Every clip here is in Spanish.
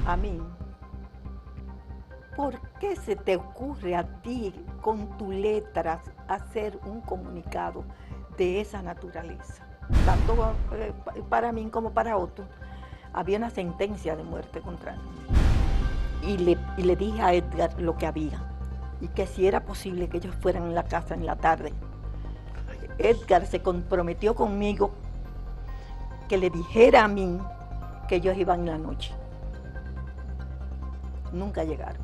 A mí, ¿por qué se te ocurre a ti, con tu letra, hacer un comunicado de esa naturaleza? Tanto para mí como para otros, había una sentencia de muerte contra mí. Y le dije a Edgar lo que había, y que si era posible que ellos fueran en la casa en la tarde. Edgar se comprometió conmigo que le dijera a mí que ellos iban en la noche. Nunca llegaron.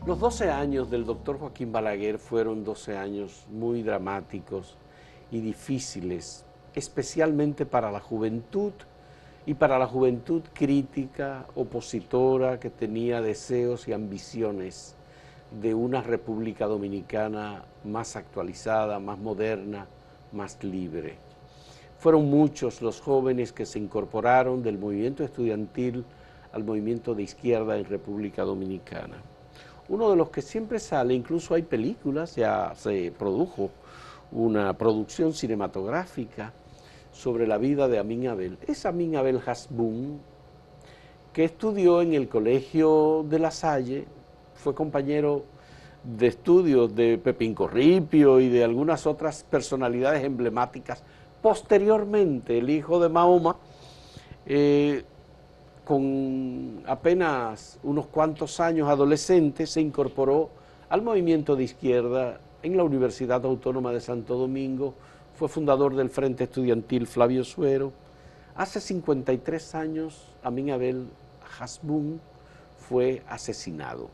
Los 12 años del doctor Joaquín Balaguer fueron 12 años muy dramáticos y difíciles, especialmente para la juventud y para la juventud crítica, opositora, que tenía deseos y ambiciones de una República Dominicana más actualizada, más moderna, más libre. Fueron muchos los jóvenes que se incorporaron del movimiento estudiantil al movimiento de izquierda en República Dominicana. Uno de los que siempre sale, incluso hay películas, ya se produjo una producción cinematográfica sobre la vida de Amin Abel. Es Amin Abel Hasbún, que estudió en el Colegio de La Salle, fue compañero de estudios de Pepín Corripio y de algunas otras personalidades emblemáticas. Posteriormente, el hijo de Mahoma, con apenas unos cuantos años adolescente, se incorporó al movimiento de izquierda en la Universidad Autónoma de Santo Domingo, fue fundador del Frente Estudiantil Flavio Suero. Hace 53 años, Amin Abel Hasbún fue asesinado.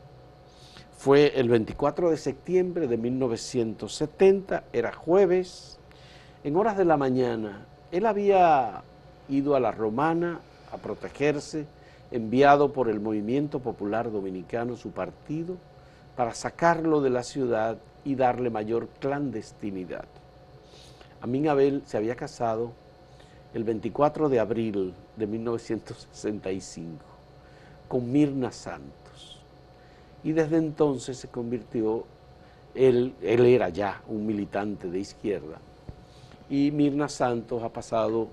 Fue el 24 de septiembre de 1970, era jueves, en horas de la mañana. Él había ido a la Romana a protegerse, enviado por el Movimiento Popular Dominicano, su partido, para sacarlo de la ciudad y darle mayor clandestinidad. Amin Abel se había casado el 24 de abril de 1965 con Mirna Santos, y desde entonces se convirtió, él era ya un militante de izquierda, y Mirna Santos ha pasado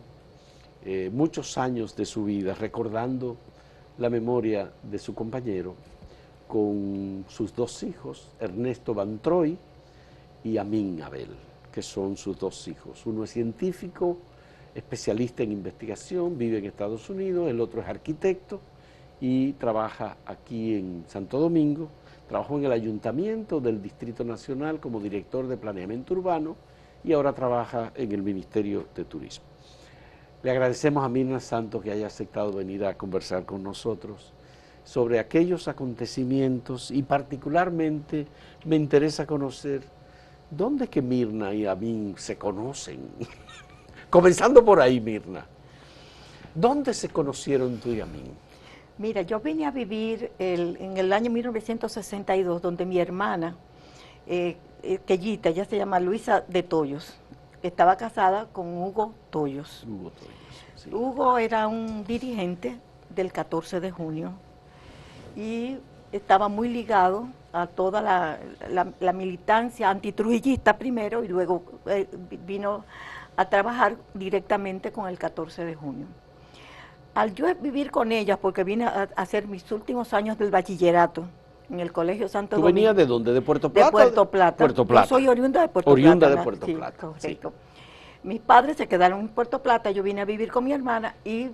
muchos años de su vida recordando la memoria de su compañero con sus dos hijos, Ernesto Van Troy y Amin Abel, que son sus dos hijos. Uno es científico, especialista en investigación, vive en Estados Unidos, el otro es arquitecto y trabaja aquí en Santo Domingo, trabajó en el Ayuntamiento del Distrito Nacional como director de Planeamiento Urbano y ahora trabaja en el Ministerio de Turismo. Le agradecemos a Mirna Santos que haya aceptado venir a conversar con nosotros sobre aquellos acontecimientos, y particularmente me interesa conocer dónde es que Mirna y Amin se conocen. Comenzando por ahí, Mirna. ¿Dónde se conocieron tú y Amin? Mira, yo vine a vivir en el año 1962, donde mi hermana, Quellita, ella se llama Luisa de Toyos, estaba casada con Hugo Toyos. Hugo Toyos, sí. Hugo era un dirigente del 14 de junio y estaba muy ligado a toda la militancia antitrujillista primero, y luego vino a trabajar directamente con el 14 de junio. Al yo vivir con ella, porque vine a hacer mis últimos años del bachillerato en el Colegio Santo Domingo. ¿Tú venías de dónde? ¿De Puerto Plata? De Puerto Plata. Puerto Plata. Yo soy oriunda de Puerto Plata. Oriunda de Puerto Plata. Correcto. Sí. Mis padres se quedaron en Puerto Plata, yo vine a vivir con mi hermana y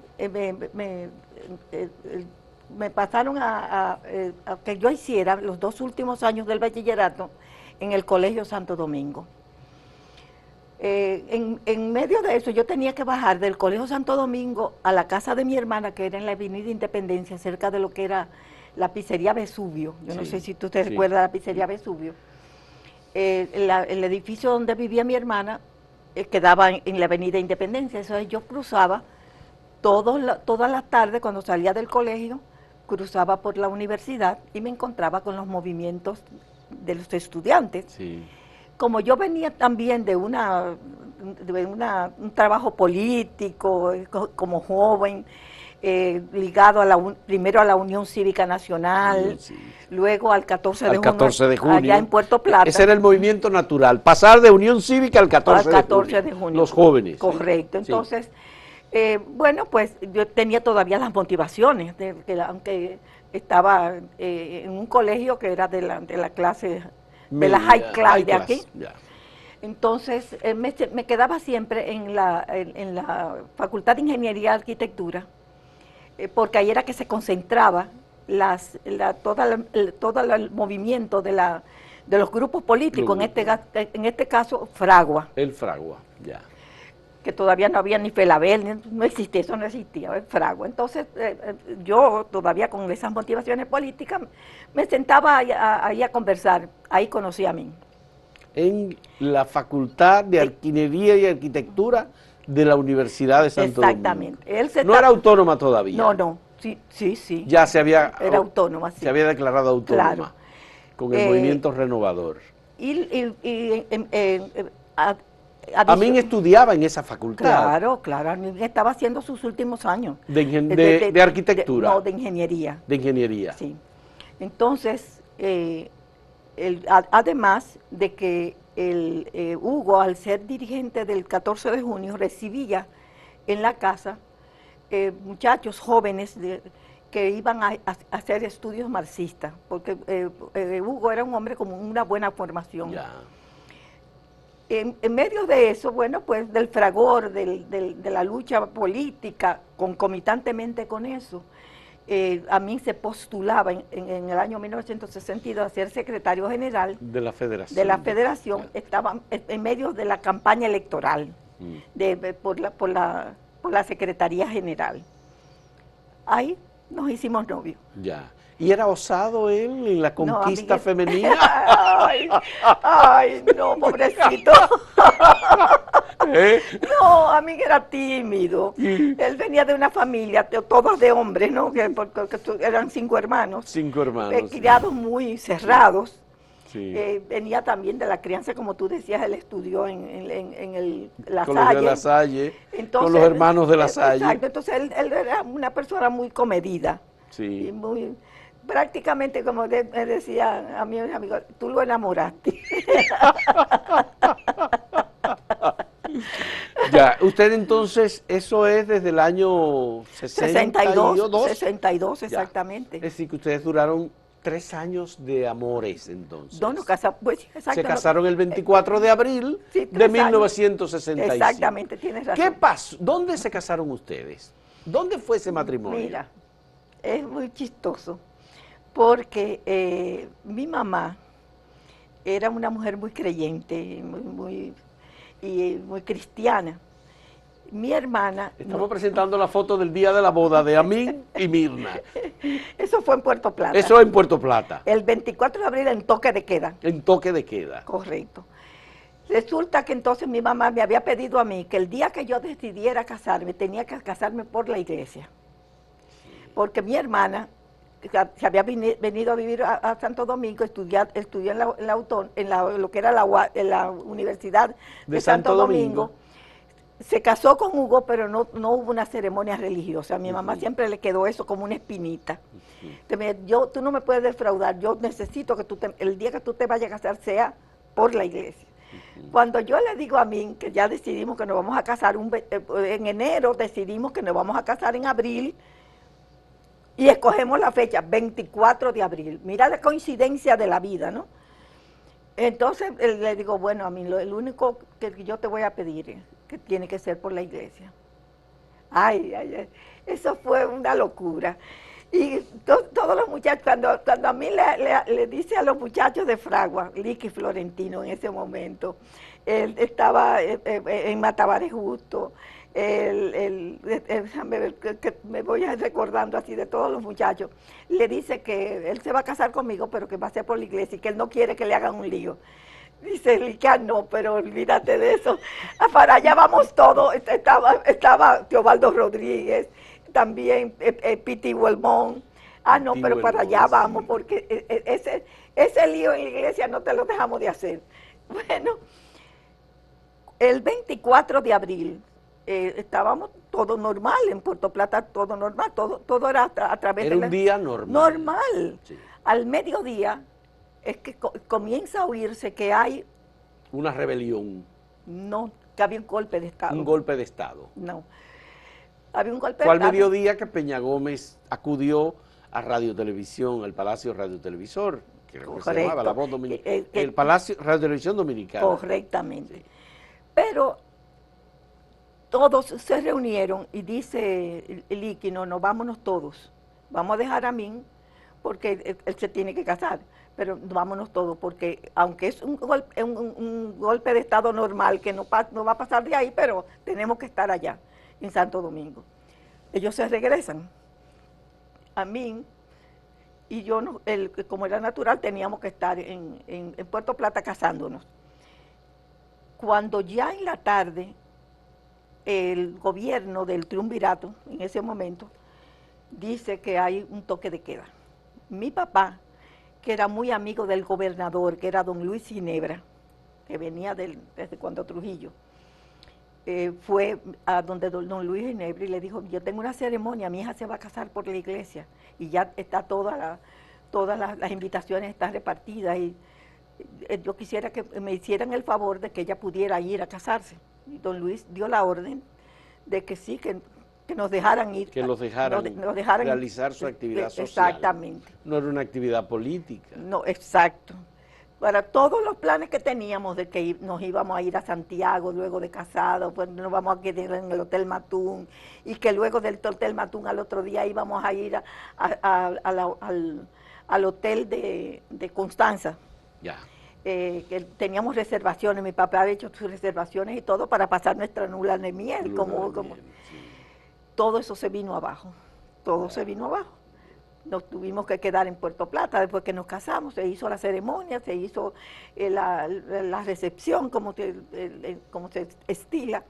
me pasaron a que yo hiciera los 2 últimos años del bachillerato en el Colegio Santo Domingo. En medio de eso yo tenía que bajar del Colegio Santo Domingo a la casa de mi hermana, que era en la Avenida Independencia, cerca de lo que era la pizzería Vesubio. Yo no sé si tú te recuerdas la pizzería Vesubio. El edificio donde vivía mi hermana quedaba en la Avenida Independencia. Entonces yo cruzaba todas las tardes cuando salía del colegio, cruzaba por la universidad y me encontraba con los movimientos de los estudiantes. Sí. Como yo venía también de un trabajo político, como joven, ligado a primero a la Unión Cívica Nacional, luego al 14 de junio, allá en Puerto Plata. Ese era el movimiento natural, pasar de Unión Cívica al 14 de junio. Los jóvenes. Correcto, entonces, bueno, pues yo tenía todavía las motivaciones, aunque estaba en un colegio que era de la clase, de la high class de aquí. Ya. Entonces, me quedaba siempre en la Facultad de Ingeniería y Arquitectura, porque ahí era que se concentraba todo el movimiento de los grupos políticos, en este caso, Fragua. El Fragua, ya. Que todavía no había ni Felabel, no existía, eso no existía, el Fragua. Entonces, yo todavía con esas motivaciones políticas, me sentaba ahí a conversar, ahí conocí a mí. En la Facultad de Ingeniería y Arquitectura de la Universidad de Santo Domingo. Exactamente. ¿No era autónoma todavía? No, sí. Ya se había... Era autónoma, sí. Se había declarado autónoma, claro. Con el movimiento renovador. Amín estudiaba en esa facultad. Claro, Amín estaba haciendo sus últimos años. ¿De arquitectura? No, de ingeniería. De ingeniería. Sí. Entonces, además de que Hugo, al ser dirigente del 14 de junio, recibía en la casa muchachos jóvenes que iban a hacer estudios marxistas, porque Hugo era un hombre con una buena formación. Ya. En medio de eso, bueno, pues del fragor, de la lucha política, concomitantemente con eso, a mí se postulaba en el año 1962 a ser secretario general de la Federación. De la Federación, estaba en medio de la campaña electoral por la Secretaría General. Ahí nos hicimos novios. Ya. ¿Y era osado él en la conquista femenina? Ay, no, pobrecito. No, a mí era tímido. Él venía de una familia, todos de hombres, ¿no? Porque eran 5 hermanos. 5 hermanos. Criados muy cerrados. Sí. Venía también de la crianza, como tú decías, él estudió en La Salle. Colegio de La Salle, entonces, con los hermanos de La Salle. Exacto, entonces él era una persona muy comedida. Sí. Y prácticamente, como me decía a mi amigo, tú lo enamoraste. Ya, usted entonces, eso es desde el año 62, exactamente. Es decir, que ustedes duraron 3 años de amores, entonces. No, pues, exacto, se casaron el 24 de abril de 1965. Exactamente, tienes razón. ¿Qué pasó? ¿Dónde se casaron ustedes? ¿Dónde fue ese matrimonio? Mira, es muy chistoso, porque mi mamá era una mujer muy creyente, muy cristiana. Mi hermana... Estamos presentando la foto del día de la boda de Amín y Mirna. Eso fue en Puerto Plata. Eso en Puerto Plata. El 24 de abril en toque de queda. En toque de queda. Correcto. Resulta que entonces mi mamá me había pedido a mí que el día que yo decidiera casarme, tenía que casarme por la iglesia. Porque mi hermana se había venido a vivir a Santo Domingo, estudió en lo que era la Universidad de Santo Domingo. Se casó con Hugo, pero no hubo una ceremonia religiosa. A mi mamá siempre le quedó eso como una espinita. Tú no me puedes defraudar, yo necesito que el día que tú te vayas a casar sea por la iglesia. Cuando yo le digo a mí que ya decidimos que nos vamos a casar, en enero decidimos que nos vamos a casar en abril, y escogemos la fecha, 24 de abril. Mira la coincidencia de la vida, ¿no? Entonces le digo, bueno, a mí el único que yo te voy a pedir es que tiene que ser por la iglesia. Ay, eso fue una locura. Y todos los muchachos, cuando a mí le dice a los muchachos de Fragua, Licky Florentino en ese momento, él estaba en Matavares Justo, déjame ver, que me voy recordando así de todos los muchachos, le dice que él se va a casar conmigo, pero que va a ser por la iglesia y que él no quiere que le hagan un lío. Dice Licky, no, pero olvídate de eso. Para allá vamos todos. Estaba Teobaldo Rodríguez, también Piti Huelmón. No, pero para allá vamos, porque ese lío en la iglesia no te lo dejamos de hacer. Bueno, el 24 de abril estábamos todo normal, en Puerto Plata todo normal, todo era a través de Era un día normal. Normal. Sí. Al mediodía es que comienza a oírse que hay... Una rebelión. No, que había un golpe de Estado. Un golpe de Estado. No. Había un golpe Fue de al Estado. mediodía que Peña Gómez acudió a Radio Televisión, al Palacio Radio Televisor, que creo que se llamaba La Voz Dominicana, el Palacio Radio Televisión Dominicana. Correctamente. Sí. Pero todos se reunieron y dice el Iquino, no, vámonos todos, vamos a dejar a Amin porque él se tiene que casar, pero vámonos todos porque aunque es un golpe de Estado normal que no va a pasar de ahí, pero tenemos que estar allá, en Santo Domingo. Ellos se regresan. Amin y yo, como era natural, teníamos que estar en Puerto Plata casándonos. Cuando ya en la tarde el gobierno del triunvirato, en ese momento, dice que hay un toque de queda. Mi papá, que era muy amigo del gobernador, que era don Luis Ginebra, que venía desde cuando Trujillo, fue a donde don Luis Ginebra y le dijo, yo tengo una ceremonia, mi hija se va a casar por la iglesia, y ya está todas las invitaciones están repartidas, y yo quisiera que me hicieran el favor de que ella pudiera ir a casarse. Y don Luis dio la orden de que sí, que nos dejaran ir. Que los dejaran, nos dejaran realizar su actividad social. Exactamente. No era una actividad política. No, exacto. Para todos los planes que teníamos de que nos íbamos a ir a Santiago luego de casados, pues nos vamos a quedar en el Hotel Matún, y que luego del Hotel Matún al otro día íbamos a ir al hotel de Constanza. Ya. Que teníamos reservaciones, mi papá había hecho sus reservaciones y todo para pasar nuestra luna de miel, Sí. Todo eso se vino abajo, todo se vino abajo. Nos tuvimos que quedar en Puerto Plata después que nos casamos, se hizo la ceremonia, se hizo la recepción como se estila,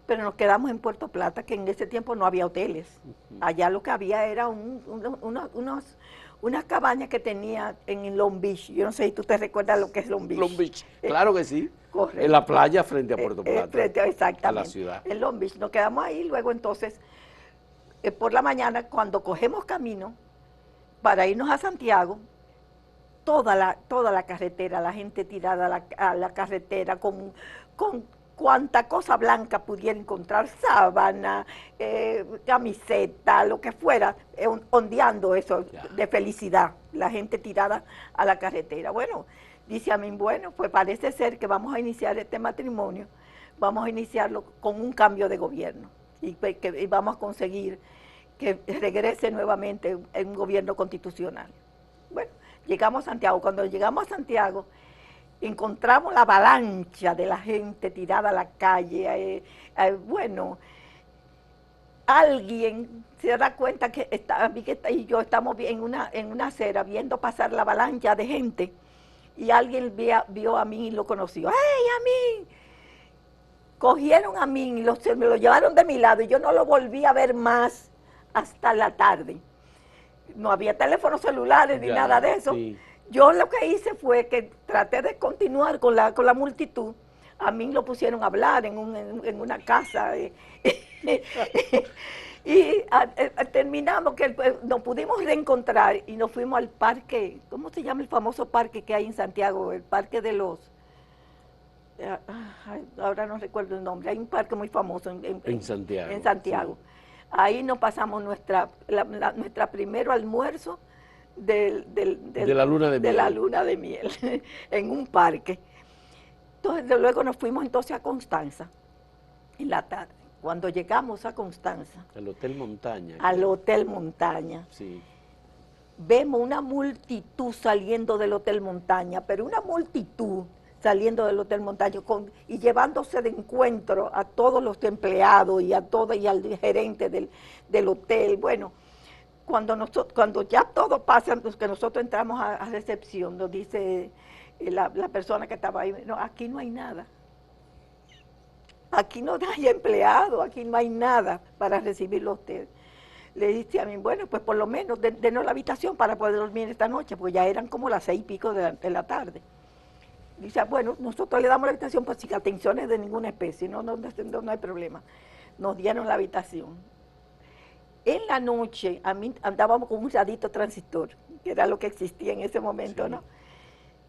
pero nos quedamos en Puerto Plata, que en ese tiempo no había hoteles. Allá lo que había era unas cabañas que tenía en Long Beach. Yo no sé si tú te recuerdas lo que es Long Beach. Long Beach, claro que sí. Correcto. En la playa frente a Puerto Plata. Exactamente. A la ciudad. En Long Beach. Nos quedamos ahí, luego entonces, por la mañana, cuando cogemos camino para irnos a Santiago, toda la carretera, la gente tirada a la carretera con cuanta cosa blanca pudiera encontrar, sábana, camiseta, lo que fuera, ondeando eso de felicidad, la gente tirada a la carretera. Bueno, dice a mí, bueno, pues parece ser que vamos a iniciar este matrimonio, vamos a iniciarlo con un cambio de gobierno y vamos a conseguir que regrese nuevamente un gobierno constitucional. Bueno, llegamos a Santiago. Cuando llegamos a Santiago, encontramos la avalancha de la gente tirada a la calle. Bueno, alguien se da cuenta que y yo estamos en una acera viendo pasar la avalancha de gente, y alguien vio a mí y lo conoció. ¡Hey, a mí! Cogieron a mí y me lo llevaron de mi lado, y yo no lo volví a ver más hasta la tarde. No había teléfonos celulares ni nada de eso. Sí. Yo lo que hice fue que traté de continuar con la multitud. A mí lo pusieron a hablar en una casa. Y terminamos que nos pudimos reencontrar y nos fuimos al parque. ¿Cómo se llama el famoso parque que hay en Santiago? El parque de los... ahora no recuerdo el nombre. Hay un parque muy famoso en Santiago. En Santiago. Sí. Ahí nos pasamos nuestra primero almuerzo de la luna de miel. De la luna de miel, en un parque. Entonces, luego nos fuimos entonces a Constanza, en la tarde. Cuando llegamos a Constanza. Al Hotel Montaña. Al Hotel Montaña. Sí. Vemos una multitud saliendo del Hotel Montaña, pero una multitud saliendo del Hotel Montaña y llevándose de encuentro a todos los empleados y al gerente del hotel. Bueno, cuando ya todo pasa, que nosotros entramos a recepción, nos dice la persona que estaba ahí, no, aquí no hay nada. Aquí no hay empleado, aquí no hay nada para recibirlo a usted. Le dice a mí, bueno, pues por lo menos denos la habitación para poder dormir esta noche, porque ya eran como las 6:00 de la tarde. Dice, bueno, nosotros le damos la habitación pues sin atenciones de ninguna especie, no hay problema. nos dieron la habitación. En la noche, a mí andábamos con un radito transistor, que era lo que existía en ese momento, Sí. ¿no?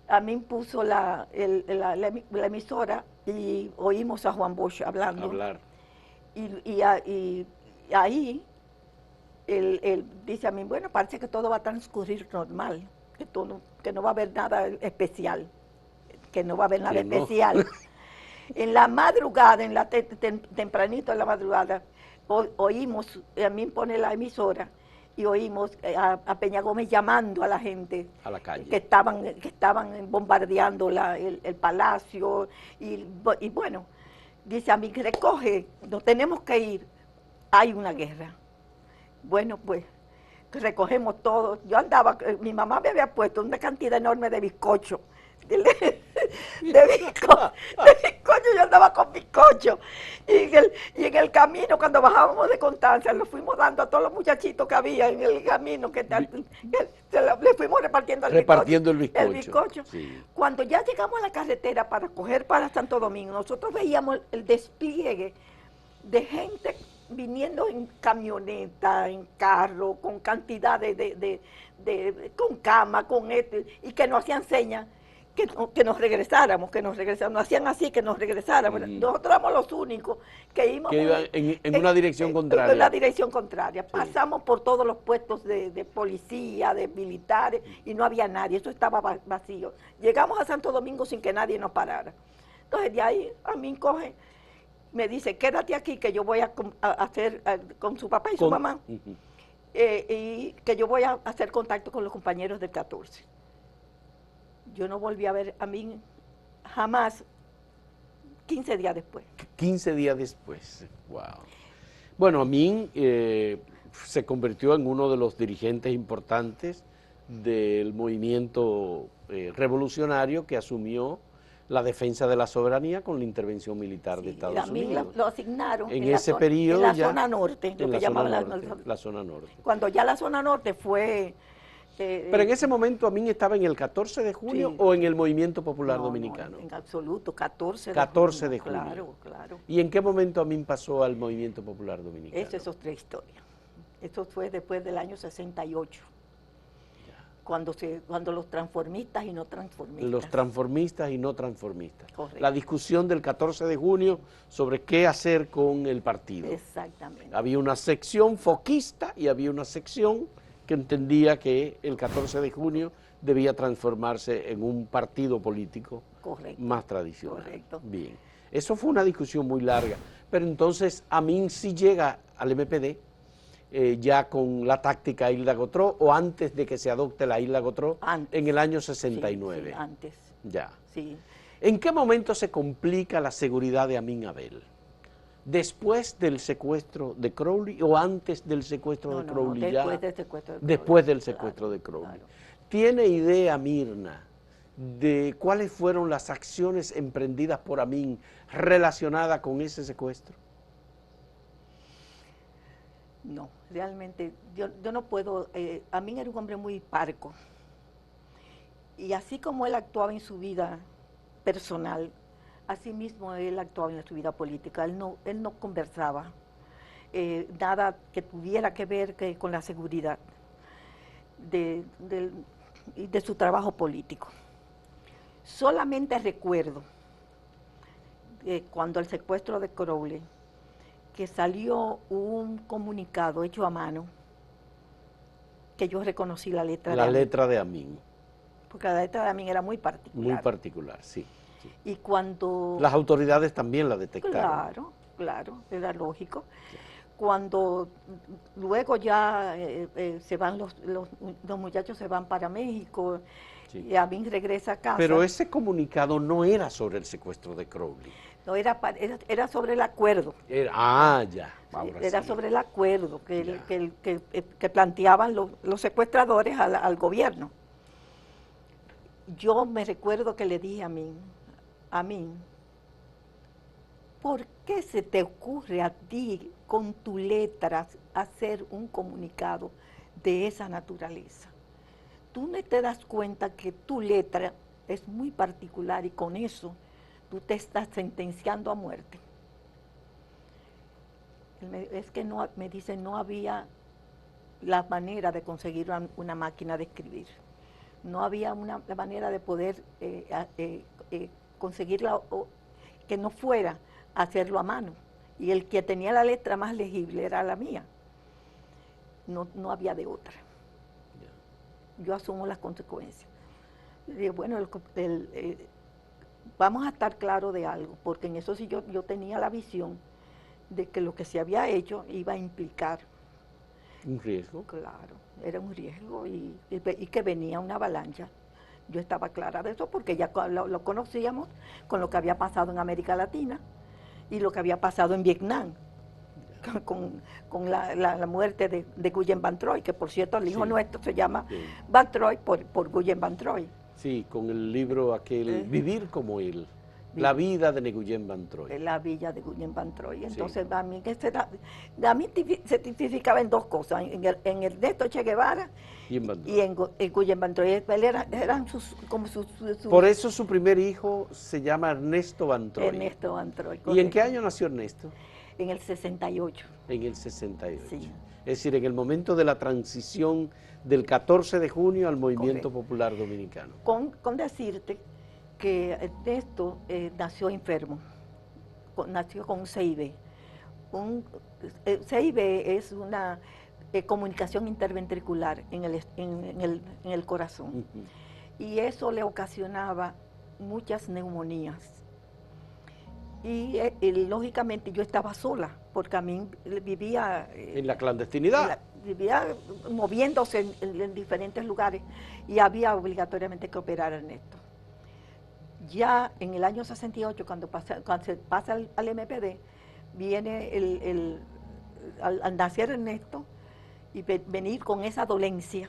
A mí puso la emisora y oímos a Juan Bosch hablando. Hablar. Y ahí él dice a mí, bueno, parece que todo va a transcurrir normal, que no va a haber nada especial, que no va a haber nada Que no. especial. En la madrugada, tempranito en la madrugada, oímos, a mí pone la emisora, y oímos a Peña Gómez llamando a la gente A la calle. que estaban bombardeando el palacio, y bueno, dice a mí, recoge, nos tenemos que ir, hay una guerra. Bueno, pues recogemos todo. Yo andaba, mi mamá me había puesto una cantidad enorme de bizcocho. De bizcocho, yo andaba con bizcocho. Y en el camino, cuando bajábamos de Constanza, lo fuimos dando a todos los muchachitos que había en el camino, le fuimos repartiendo el bizcocho. El bizcocho. Sí. Cuando ya llegamos a la carretera para coger para Santo Domingo, nosotros veíamos el despliegue de gente viniendo en camioneta, en carro, con cantidad con cama, con y que nos hacían señas que nos regresáramos, nos hacían así, que nos regresáramos. Nosotros éramos los únicos que íbamos que iban en una dirección contraria. En la dirección contraria. Sí. Pasamos por todos los puestos de policía, de militares, y no había nadie, eso estaba vacío. Llegamos a Santo Domingo sin que nadie nos parara. Entonces de ahí a mí me dice, quédate aquí que yo voy a hacer con su papá y su mamá, y que yo voy a hacer contacto con los compañeros del 14. Yo no volví a ver a mí jamás 15 días después. 15 días después, wow. Bueno, Amin se convirtió en uno de los dirigentes importantes del movimiento revolucionario que asumió la defensa de la soberanía con la intervención militar de Estados Unidos. Lo asignaron en ese periodo en la zona norte, lo que llamaban la zona norte. Cuando ya la zona norte fue... Pero en ese momento Amin estaba en el 14 de junio, sí. ¿O en el Movimiento Popular Dominicano? No, en absoluto, 14 de junio. Claro, claro. ¿Y en qué momento Amin pasó al Movimiento Popular Dominicano? Esa es otra historia. Eso fue después del año 68. Cuando los transformistas y no transformistas. Los transformistas y no transformistas. Correcto. La discusión del 14 de junio sobre qué hacer con el partido. Exactamente. Había una sección foquista y había una sección que entendía que el 14 de junio debía transformarse en un partido político más tradicional. Correcto. Bien. Eso fue una discusión muy larga. Pero entonces Amin sí llega al MPD, ya con la táctica Hilda Gotró, o antes de que se adopte la Hilda Gotró, en el año 69. Sí, antes. Ya. Sí. ¿En qué momento se complica la seguridad de Amin Abel? ¿Después del secuestro de Crowley o antes del secuestro de Crowley? Después del secuestro de Crowley. Claro. ¿Tiene idea Mirna de cuáles fueron las acciones emprendidas por Amin relacionadas con ese secuestro? No, realmente yo no puedo. Amin era un hombre muy parco. Y así como él actuaba en su vida personal, así mismo él actuaba en su vida política. Él no conversaba nada que tuviera que ver con la seguridad de su trabajo político. Solamente recuerdo cuando el secuestro de Crowley, que salió un comunicado hecho a mano, que yo reconocí la letra de Amin. La letra de Amin. Porque la letra de Amin era muy particular. Muy particular, sí. Y cuando... Las autoridades también la detectaron. Claro, era lógico. Sí. Cuando luego ya se van los muchachos se van para México, sí. Y Amin regresa a casa. Pero ese comunicado no era sobre el secuestro de Crowley. No, era sobre el acuerdo. Ya. Era sobre el acuerdo que planteaban los secuestradores al gobierno. Yo me recuerdo que le dije a mí, ¿por qué se te ocurre a ti con tu letra hacer un comunicado de esa naturaleza? Tú no te das cuenta que tu letra es muy particular y con eso tú te estás sentenciando a muerte. Es que no, me dice, no había la manera de conseguir una máquina de escribir. No había una manera de poder conseguirla, que no fuera a hacerlo a mano. Y el que tenía la letra más legible era la mía. No había de otra. Yo asumo las consecuencias. Y digo, bueno, vamos a estar claros de algo, porque en eso sí yo tenía la visión de que lo que se había hecho iba a implicar un riesgo. Claro, era un riesgo y que venía una avalancha. Yo estaba clara de eso porque ya lo conocíamos con lo que había pasado en América Latina y lo que había pasado en Vietnam, con la muerte de Nguyen Van Troy, que por cierto el hijo nuestro se llama Van Troy por Nguyen Van Troy. Sí, con el libro aquel, Vivir como él. La vida de Nguyen Van Troy. La vida de Nguyen Van Troy. Entonces, a mí se tipificaba en dos cosas, en Ernesto Che Guevara y en Nguyen Van Troy. Eran como sus... Por eso su primer hijo se llama Ernesto Van Troy. Ernesto Van Troy. ¿Y en qué año nació Ernesto? En el 68. En el 68. Sí. Es decir, en el momento de la transición del 14 de junio al Movimiento Popular Dominicano. Con decirte que Ernesto nació enfermo, nació con un CIB. CIB es una comunicación interventricular en el corazón. Y eso le ocasionaba muchas neumonías. Y lógicamente yo estaba sola, porque a mí vivía... en la clandestinidad. Vivía moviéndose en diferentes lugares y había obligatoriamente que operar a Ernesto. Ya en el año 68, cuando se pasa al MPD, viene al nacer Ernesto y venir con esa dolencia,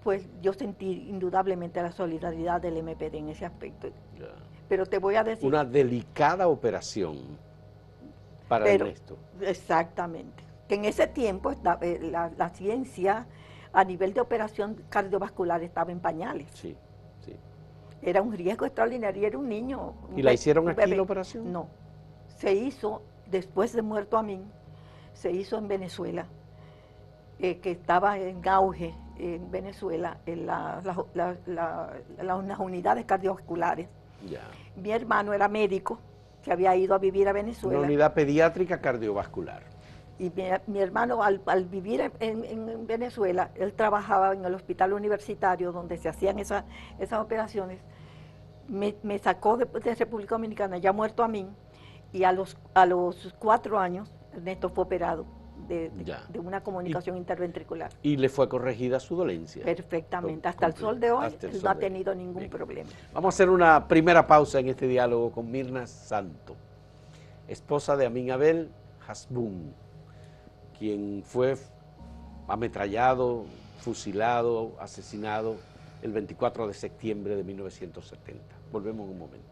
pues yo sentí indudablemente la solidaridad del MPD en ese aspecto. Ya. Pero te voy a decir... Una delicada operación para Ernesto. Exactamente. Que en ese tiempo la ciencia a nivel de operación cardiovascular estaba en pañales. Sí, sí. Era un riesgo extraordinario, era un niño. ¿Y la hicieron aquí la operación? No, se hizo después de muerto Amin, se hizo en Venezuela, que estaba en auge en Venezuela, en las unidades cardiovasculares. Ya. Mi hermano era médico, que había ido a vivir a Venezuela. Una unidad pediátrica cardiovascular. Y mi hermano, al vivir en Venezuela, él trabajaba en el hospital universitario donde se hacían esas operaciones. Me sacó de República Dominicana, ya muerto a mí, y a los 4 años Ernesto fue operado de una comunicación interventricular. Y le fue corregida su dolencia. Perfectamente. Hasta el sol de hoy él no ha tenido ningún problema. Vamos a hacer una primera pausa en este diálogo con Mirna Santo, esposa de Amin Abel Hasbún, quien fue ametrallado, fusilado, asesinado el 24 de septiembre de 1970. Volvemos en un momento.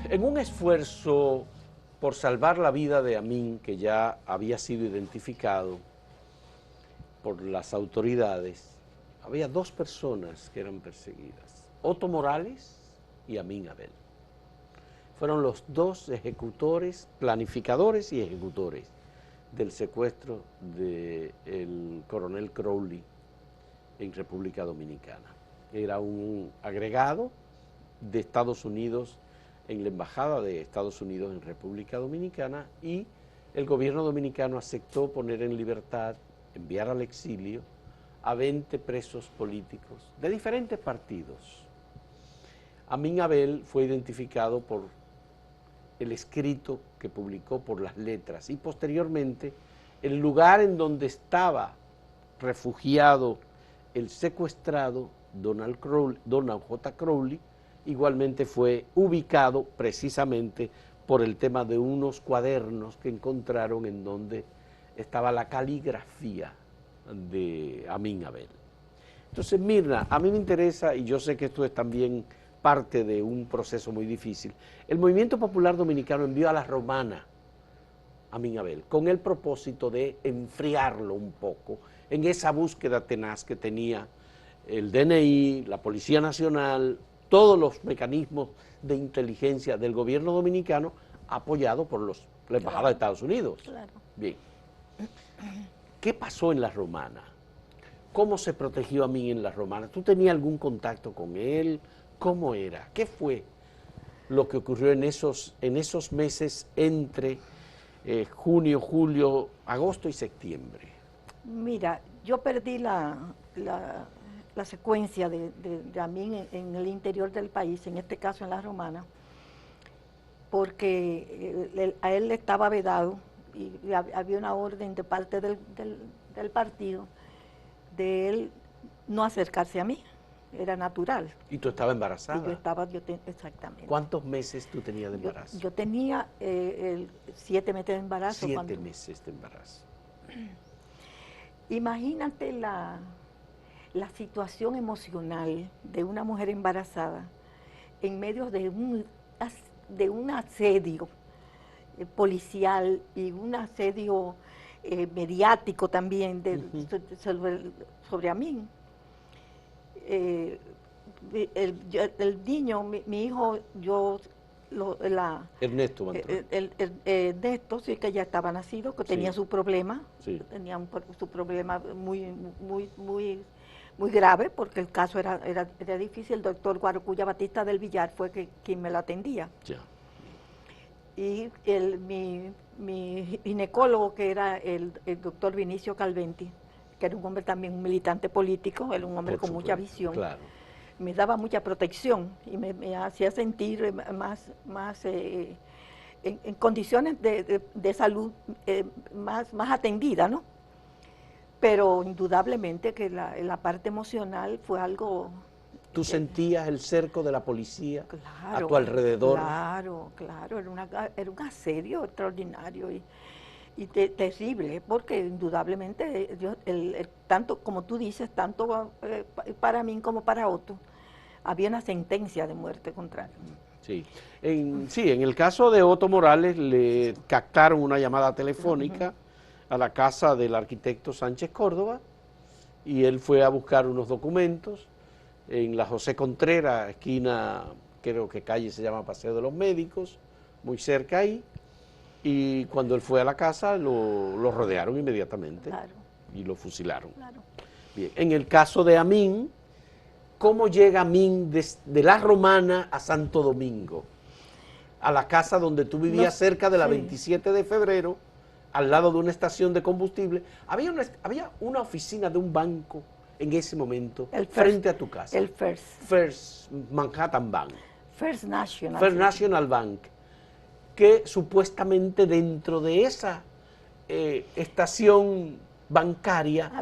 En un esfuerzo por salvar la vida de Amin, que ya había sido identificado por las autoridades, había 2 personas que eran perseguidas, Otto Morales y Amin Abel. Fueron los 2 ejecutores, planificadores y ejecutores del secuestro del coronel Crowley en República Dominicana. Era un agregado de Estados Unidos en la Embajada de Estados Unidos en República Dominicana, y el gobierno dominicano aceptó poner en libertad, enviar al exilio a 20 presos políticos de diferentes partidos. Amin Abel fue identificado por el escrito que publicó, por las letras, y posteriormente el lugar en donde estaba refugiado el secuestrado Donald J. Crowley, igualmente fue ubicado precisamente por el tema de unos cuadernos que encontraron en donde estaba la caligrafía de Amin Abel. Entonces, Mirna, a mí me interesa, y yo sé que esto es también parte de un proceso muy difícil, el Movimiento Popular Dominicano envió a la Romana Amin Abel, con el propósito de enfriarlo un poco en esa búsqueda tenaz que tenía el DNI, la Policía Nacional, todos los mecanismos de inteligencia del gobierno dominicano, apoyado por la Embajada de Estados Unidos. Claro. Bien. ¿Qué pasó en La Romana? ¿Cómo se protegió Amin en La Romana? ¿Tú tenías algún contacto con él? ¿Cómo era? ¿Qué fue lo que ocurrió en esos meses entre junio, julio, agosto y septiembre? Mira, yo perdí la secuencia de Amin en el interior del país, en este caso en La Romana, porque a él le estaba vedado y había una orden de parte del partido de él no acercarse a mí, era natural. ¿Y tú estabas embarazada? Y yo estaba, exactamente. ¿Cuántos meses tú tenías de embarazo? Yo tenía 7 meses de embarazo. 7 meses de embarazo. Imagínate la situación emocional de una mujer embarazada en medio de un asedio policial y un asedio mediático también sobre Amin. El niño, mi hijo, Ernesto Ernesto, sí, que ya estaba nacido, que tenía su problema, sí. Tenía su problema muy grave, porque el caso era difícil. El doctor Guarocuya Batista del Villar fue quien me lo atendía. Ya. Y mi ginecólogo, que era el doctor Vinicio Calventi, que era un hombre también, un militante político, era un hombre con mucha visión, claro. Me daba mucha protección y me hacía sentir más en condiciones de salud más atendida, ¿no? Pero indudablemente que la parte emocional fue algo... ¿Tú sentías el cerco de la policía claro, a tu alrededor? Claro, era un asedio extraordinario y terrible, porque indudablemente, tanto como tú dices, tanto para mí como para Otto, había una sentencia de muerte contra él. Sí. En el caso de Otto Morales le captaron una llamada telefónica a la casa del arquitecto Sánchez Córdoba y él fue a buscar unos documentos en la José Contreras, esquina, creo que calle se llama Paseo de los Médicos, muy cerca ahí, y cuando él fue a la casa lo rodearon inmediatamente. Claro. Y lo fusilaron. Claro. Bien. En el caso de Amin, ¿cómo llega Amin de La Romana a Santo Domingo? A la casa donde tú vivías cerca de la 27 de febrero, al lado de una estación de combustible. Había una oficina de un banco en ese momento, frente a tu casa. El First Manhattan Bank. First National. First National Bank, que supuestamente dentro de esa estación bancaria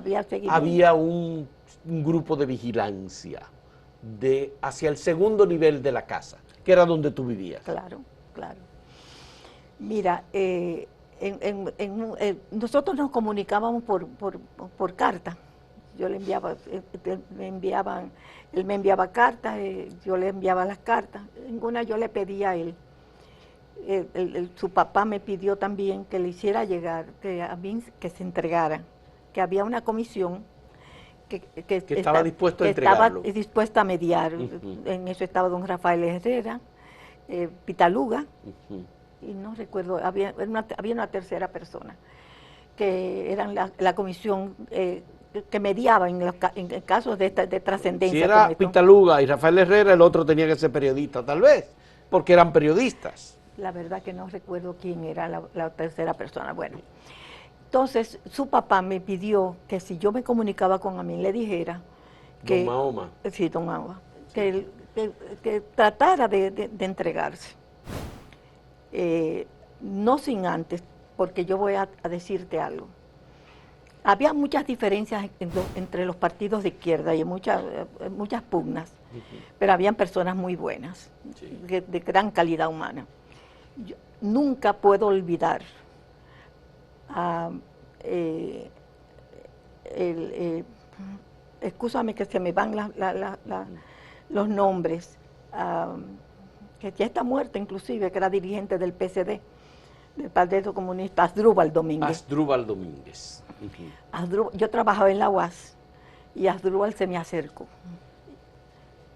había un grupo de vigilancia hacia el segundo nivel de la casa, que era donde tú vivías. Claro. Mira, nosotros nos comunicábamos por carta. Yo le enviaba, él me enviaba cartas, yo le enviaba las cartas. En una yo le pedía a él, su papá me pidió también que le hiciera llegar, que se entregara, que había una comisión que estaba dispuesto a entregarlo. Estaba dispuesta a mediar. En eso estaba don Rafael Herrera, Pitaluga, y no recuerdo, había una tercera persona, que eran la comisión que mediaba en casos de trascendencia. Si era Pitaluga y Rafael Herrera, el otro tenía que ser periodista, tal vez, porque eran periodistas. La verdad que no recuerdo quién era la tercera persona. Bueno, entonces su papá me pidió que si yo me comunicaba con Amin, le dijera que... Don Mahoma. Sí, don Mahoma. Que tratara de entregarse. No sin antes, porque yo voy a decirte algo. Había muchas diferencias entre los partidos de izquierda y muchas pugnas, pero habían personas muy buenas, de gran calidad humana. Yo nunca puedo olvidar excúsame que se me van los nombres, que ya está muerto inclusive, que era dirigente del PSD, del Partido Comunista, Asdrúbal Domínguez. Asdrúbal Domínguez. Yo trabajaba en la UAS y Asdrúbal se me acercó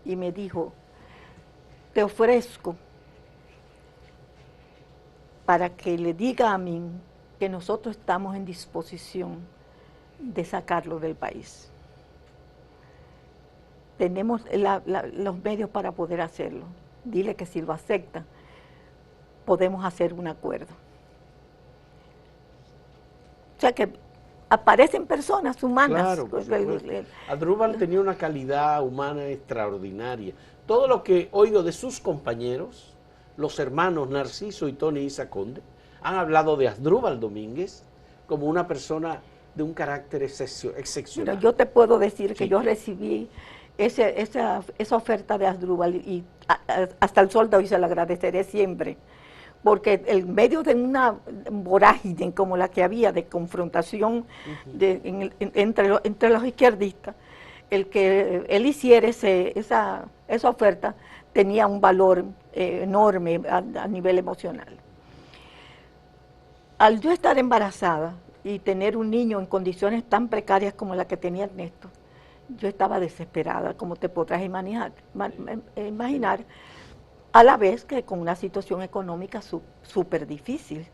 y me dijo, te ofrezco para que le diga a Amin que nosotros estamos en disposición de sacarlo del país. Tenemos los medios para poder hacerlo. Dile que si lo acepta, podemos hacer un acuerdo. O sea que aparecen personas humanas. Claro, Asdrúbal tenía una calidad humana extraordinaria. Todo lo que oigo de sus compañeros, los hermanos Narciso y Tony Isa Conde, han hablado de Asdrúbal Domínguez como una persona de un carácter excepcional. Pero yo te puedo decir que yo recibí esa oferta de Asdrúbal y hasta el sol de hoy se lo agradeceré siempre, porque en medio de una vorágine como la que había de confrontación entre los izquierdistas, el que él hiciera esa oferta tenía un valor enorme a nivel emocional. Al yo estar embarazada y tener un niño en condiciones tan precarias como la que tenía Ernesto, yo estaba desesperada, como te podrás imaginar, a la vez que con una situación económica súper difícil.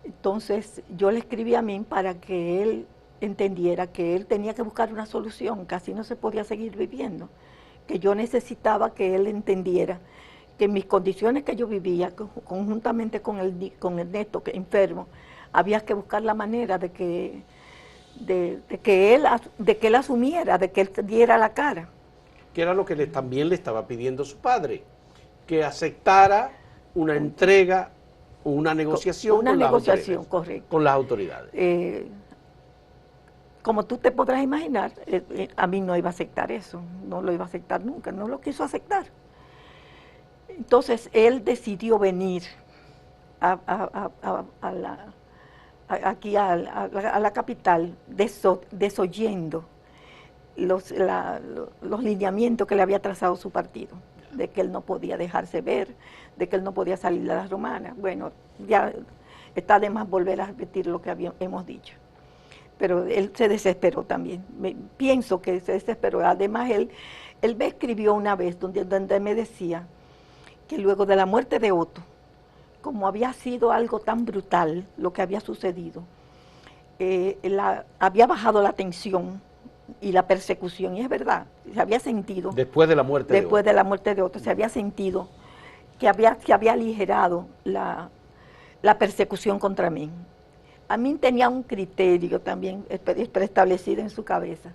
Entonces yo le escribí a Amin para que él entendiera que él tenía que buscar una solución, que así no se podía seguir viviendo, que yo necesitaba que él entendiera que en mis condiciones que yo vivía, conjuntamente con Ernesto, que enfermo, había que buscar la manera de que él asumiera, de que él diera la cara. Que era lo que también le estaba pidiendo su padre, que aceptara una entrega, una negociación, correcto, con las autoridades. Como tú te podrás imaginar, a mí no iba a aceptar eso, no lo iba a aceptar nunca, no lo quiso aceptar. Entonces él decidió venir aquí a la capital, desoyendo los lineamientos que le había trazado su partido, de que él no podía dejarse ver, de que él no podía salir de las romanas. Bueno, ya está de más volver a repetir lo que hemos dicho. Pero él se desesperó también, pienso que se desesperó. Además, él me escribió una vez donde me decía que luego de la muerte de Otto, como había sido algo tan brutal lo que había sucedido, había bajado la tensión y la persecución, y es verdad, se había sentido, después de la muerte de Otto, se había sentido que había aligerado la persecución contra mí. Amin tenía un criterio también preestablecido en su cabeza,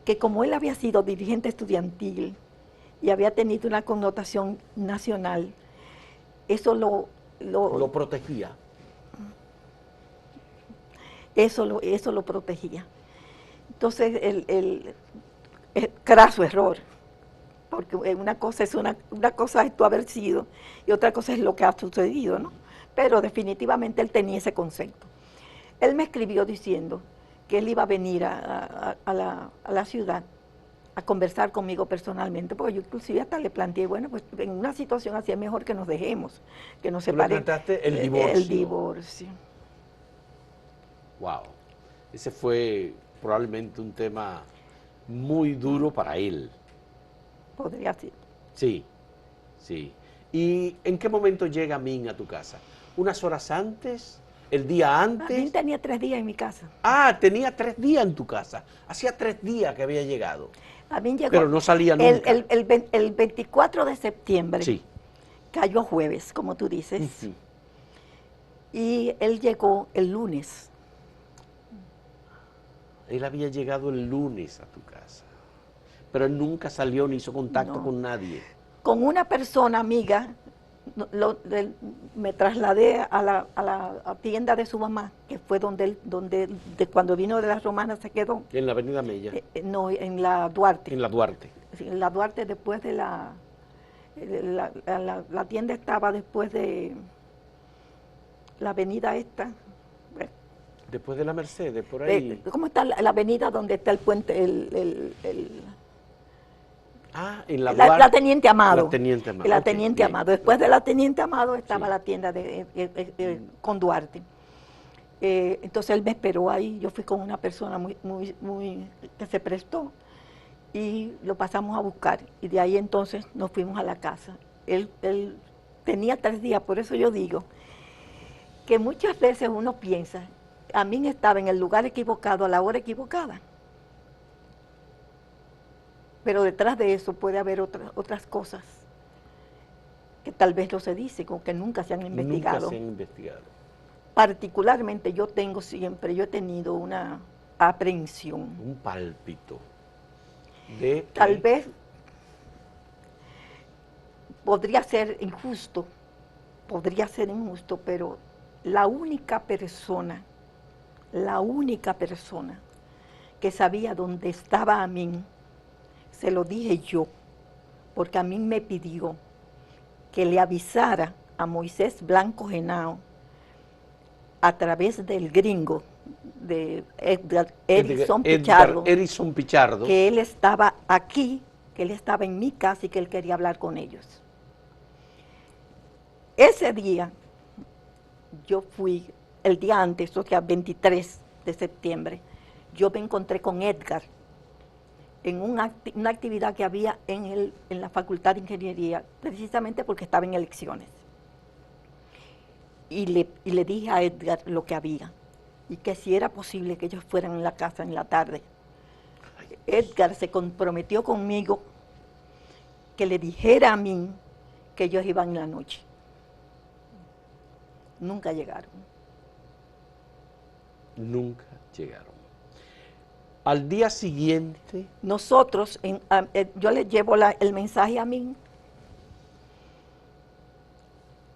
que como él había sido dirigente estudiantil y había tenido una connotación nacional, eso lo protegía. Eso lo protegía. Entonces, el craso error, porque una cosa es tú haber sido y otra cosa es lo que ha sucedido, ¿no? Pero definitivamente él tenía ese concepto. Él me escribió diciendo que él iba a venir a la ciudad a conversar conmigo personalmente, porque yo inclusive hasta le planteé, bueno, pues en una situación así es mejor que nos dejemos, que nos separen. ¿Le planteaste el divorcio? El divorcio. Wow, ese fue probablemente un tema muy duro para él. Podría ser. Sí, sí. ¿Y en qué momento llega Amin a tu casa? ¿Unas horas antes? ¿El día antes? Amin tenía 3 días en mi casa. Ah, tenía 3 días en tu casa. Hacía 3 días que había llegado. Amin llegó. Pero no salía nunca. El 24 de septiembre. Sí. Cayó jueves, como tú dices. Y él llegó el lunes. Él había llegado el lunes a tu casa. Pero él nunca salió ni hizo contacto con nadie. Con una persona amiga, me trasladé a la tienda de su mamá, que fue donde cuando vino de las Romanas se quedó. En la avenida Mella. No, en la Duarte. En la Duarte. Sí, en la Duarte, después de la tienda estaba después de la avenida esta. Después de la Mercedes, por ahí. ¿Cómo está la avenida donde está el puente? Ah, en la La Teniente Amado. La Teniente Amado. La Ok, Teniente bien. Amado. Después de la Teniente Amado estaba Sí. la tienda con Duarte. Entonces él me esperó ahí. Yo fui con una persona muy que se prestó y lo pasamos a buscar. Y de ahí entonces nos fuimos a la casa. Él tenía 3 días, por eso yo digo que muchas veces uno piensa, a mí estaba en el lugar equivocado a la hora equivocada. Pero detrás de eso puede haber otras cosas que tal vez no se dicen o que nunca se han investigado. Nunca se han investigado. Particularmente yo he tenido una aprehensión. Un pálpito de Tal que vez podría ser injusto, pero la única persona que sabía dónde estaba Amin, se lo dije yo, porque Amin me pidió que le avisara a Moisés Blanco Genao a través del gringo, de Edison Pichardo, que él estaba aquí, que él estaba en mi casa y que él quería hablar con ellos. Ese día, yo fui, el día antes, o sea, 23 de septiembre, yo me encontré con Edgar en una actividad que había en la Facultad de Ingeniería, precisamente porque estaba en elecciones. Y le dije a Edgar lo que había, y que si era posible que ellos fueran en la casa en la tarde. Edgar se comprometió conmigo que le dijera a mí que ellos iban en la noche. Nunca llegaron. Nunca llegaron. Al día siguiente, Nosotros, yo le llevo el mensaje a mí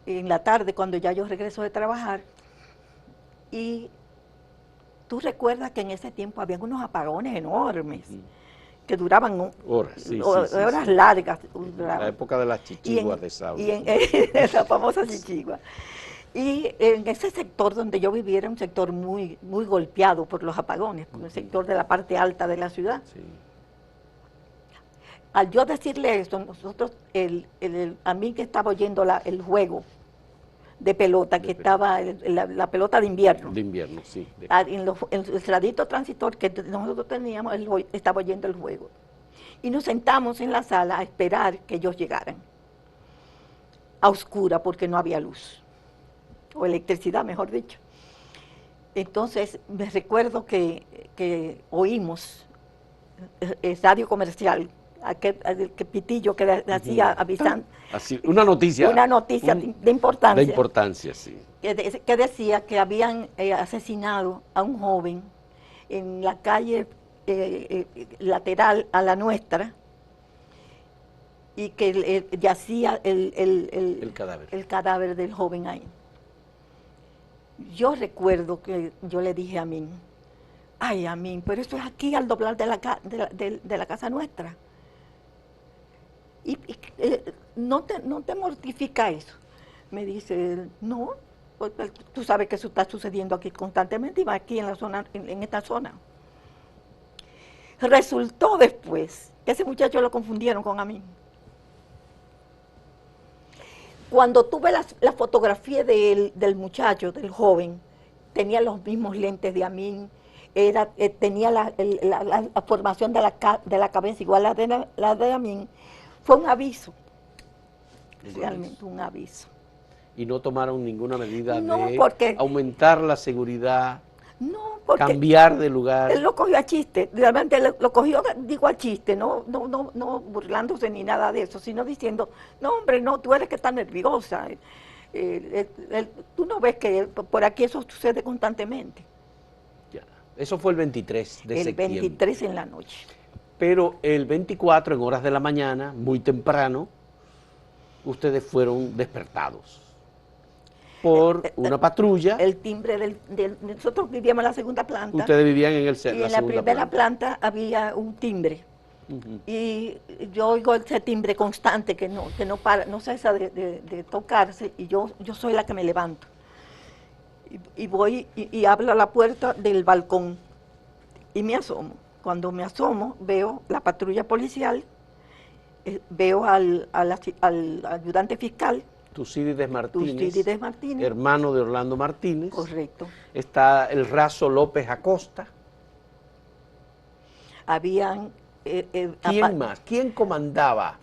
en la tarde cuando ya yo regreso de trabajar, y tú recuerdas que en ese tiempo había unos apagones enormes que duraban horas largas. La época de las chichiguas de Saulo. Y en esa famosa chichigua. Y en ese sector donde yo vivía era un sector muy golpeado por los apagones, por el sector de la parte alta de la ciudad. Sí. Al yo decirle esto, nosotros, a mí que estaba oyendo el juego de pelota, estaba la pelota de invierno. De invierno, sí. En el radito transistor que nosotros teníamos, él estaba oyendo el juego. Y nos sentamos en la sala a esperar que ellos llegaran. A oscura, porque no había luz. O electricidad, mejor dicho. Entonces, me recuerdo que oímos el radio comercial, aquel pitillo que hacía avisando. Así, una noticia. Una noticia de importancia. De importancia, sí. Que decía que habían asesinado a un joven en la calle lateral a la nuestra, y que yacía el cadáver del joven ahí. Yo recuerdo que yo le dije a Amin, ay Amin, pero eso es aquí al doblar de la casa nuestra. Y ¿no te mortifica eso? Me dice, no, pues, tú sabes que eso está sucediendo aquí constantemente y va aquí en la zona, en esta zona. Resultó después que ese muchacho lo confundieron con Amin. Cuando tuve la fotografía del muchacho, del joven, tenía los mismos lentes de Amin, tenía la formación de la cabeza igual a la de Amin. Fue un aviso, realmente un aviso. ¿Y no tomaron ninguna medida porque aumentar la seguridad, porque cambiar de lugar? Él lo cogió a chiste, realmente lo cogió, digo a chiste, no burlándose ni nada de eso, sino diciendo, no hombre, no, tú eres que estás nerviosa. Tú no ves que por aquí eso sucede constantemente. Ya. Eso fue el 23 de septiembre. El 23 en la noche. Pero el 24, en horas de la mañana, muy temprano, ustedes fueron despertados por una patrulla. El timbre nosotros vivíamos en la segunda planta. Ustedes vivían en y en la primera planta había un timbre. Y yo oigo ese timbre constante que no para, no cesa de tocarse, y yo soy la que me levanto. Y voy y abro la puerta del balcón y me asomo. Cuando me asomo veo la patrulla policial veo al ayudante fiscal, Tucídides Martínez, Tucídides Martínez, hermano de Orlando Martínez. correcto. Está el raso López Acosta. Habían... ¿Quién más? ¿Quién comandaba?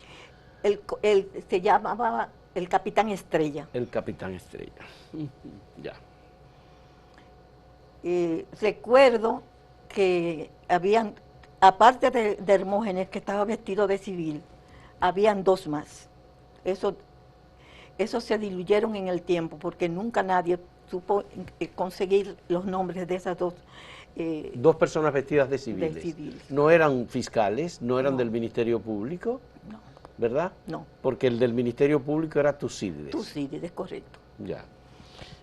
Se llamaba el Capitán Estrella. El Capitán Estrella. Ya. Recuerdo que habían, aparte de Hermógenes, que estaba vestido de civil, habían dos más. Eso se diluyeron en el tiempo, porque nunca nadie supo conseguir los nombres de esas dos. Dos personas vestidas de civiles. De civil. No eran fiscales, no eran No. del Ministerio Público, No, ¿verdad? no. Porque el del Ministerio Público era Tucídides. Tucídides, correcto. Ya.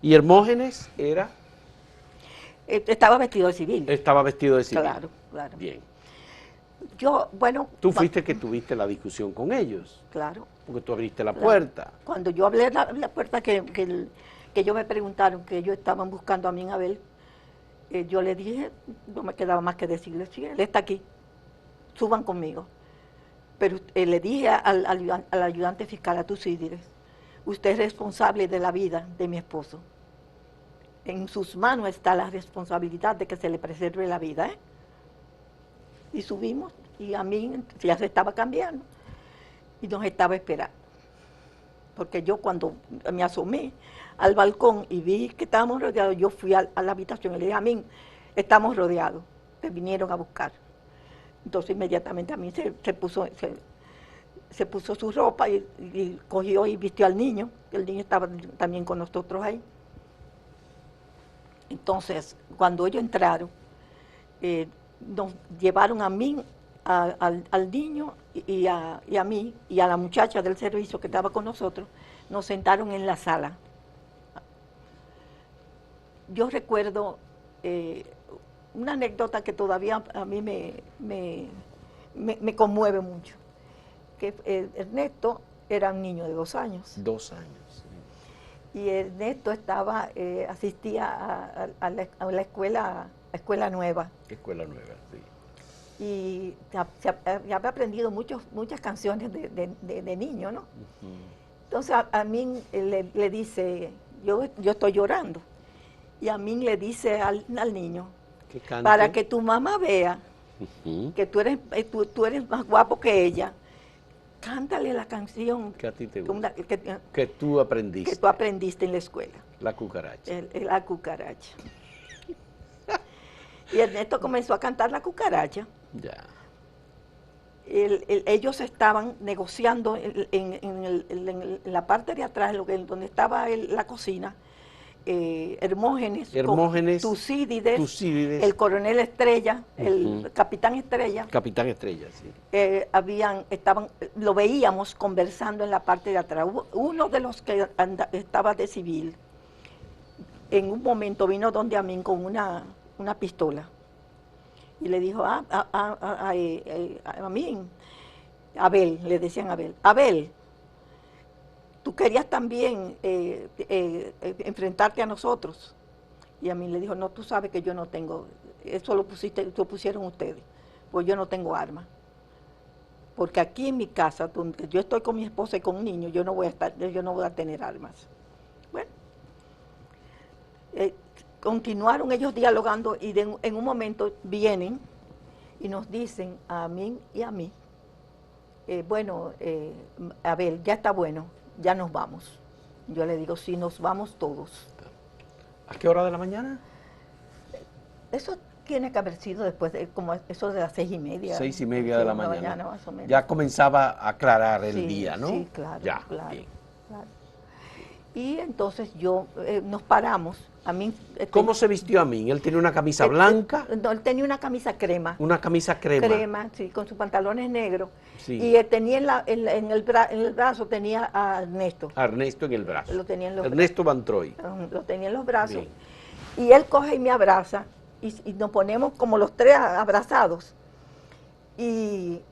¿Y Hermógenes era? Estaba vestido de civil. Estaba vestido de civil. Claro, claro. Bien. Yo, bueno... Tú fuiste que tuviste la discusión con ellos, Claro. porque tú abriste la Claro. puerta. Cuando yo hablé la puerta que ellos me preguntaron, que ellos estaban buscando a mí, Abel, yo le dije, no me quedaba más que decirle, sí, él está aquí, suban conmigo. Pero le dije al ayudante fiscal, a Tucídides, usted es responsable de la vida de mi esposo. En sus manos está la responsabilidad de que se le preserve la vida, ¿eh? Y subimos, y a mí ya se estaba cambiando, y nos estaba esperando. Porque yo cuando me asomé al balcón y vi que estábamos rodeados, yo fui a la habitación y le dije, a mí, estamos rodeados, te vinieron a buscar. Entonces inmediatamente a mí se puso su ropa y cogió y vistió al niño, el niño estaba también con nosotros ahí. Entonces, cuando ellos entraron, nos llevaron a mí, al niño y a mí, y a la muchacha del servicio que estaba con nosotros, nos sentaron en la sala. Yo recuerdo una anécdota que todavía a mí me conmueve mucho, que Ernesto era un niño de 2 años. 2 años. Sí. Y Ernesto asistía a la escuela nueva. Escuela Nueva, sí. Y ya había aprendido muchas canciones de niño, ¿no? Entonces a mí le dice, yo estoy llorando, y a mí le dice al niño, Que cante. para que tu mamá vea que tú eres más guapo que ella, cántale la canción Que a ti te gusta. que Que tú aprendiste. tú aprendiste en la escuela, La cucaracha. la cucaracha. Y Ernesto comenzó a cantar la cucaracha. Ya. Ellos estaban negociando en la parte de atrás, donde estaba la cocina, Hermógenes, Tucídides, el coronel Estrella, el capitán Estrella. Capitán Estrella, sí. Lo veíamos conversando en la parte de atrás. Uno de los que estaba de civil, en un momento vino donde a mí con una pistola. Y le dijo a mí, Abel, le decían Abel, Abel, tú querías también enfrentarte a nosotros. Y a mí le dijo, no, tú sabes que yo no tengo, eso lo pusieron ustedes, pues yo no tengo armas. Porque aquí en mi casa, donde yo estoy con mi esposa y con un niño, yo no voy a tener armas. Bueno, continuaron ellos dialogando y en un momento vienen y nos dicen a mí y a mí, Abel, ya está bueno, ya nos vamos. Yo le digo, sí, nos vamos todos. ¿A qué hora de la mañana? Eso tiene que haber sido después de como eso de las 6:30. 6:30 de la mañana. Más o menos. Ya comenzaba a aclarar el Sí, día, ¿no? Sí, claro, ya, claro, bien. claro. Y entonces nos paramos. A mí, ¿Cómo se vistió a mí? ¿Él tenía una camisa blanca? No, él tenía una camisa crema. Una camisa crema. Crema, sí, con sus pantalones negros. Sí. Y tenía en el brazo tenía a Ernesto. A Ernesto en el brazo. Lo tenía en los Ernesto Van Troy. Lo tenía en los brazos. Bien. Y él coge y me abraza. Y nos ponemos como los tres abrazados. Y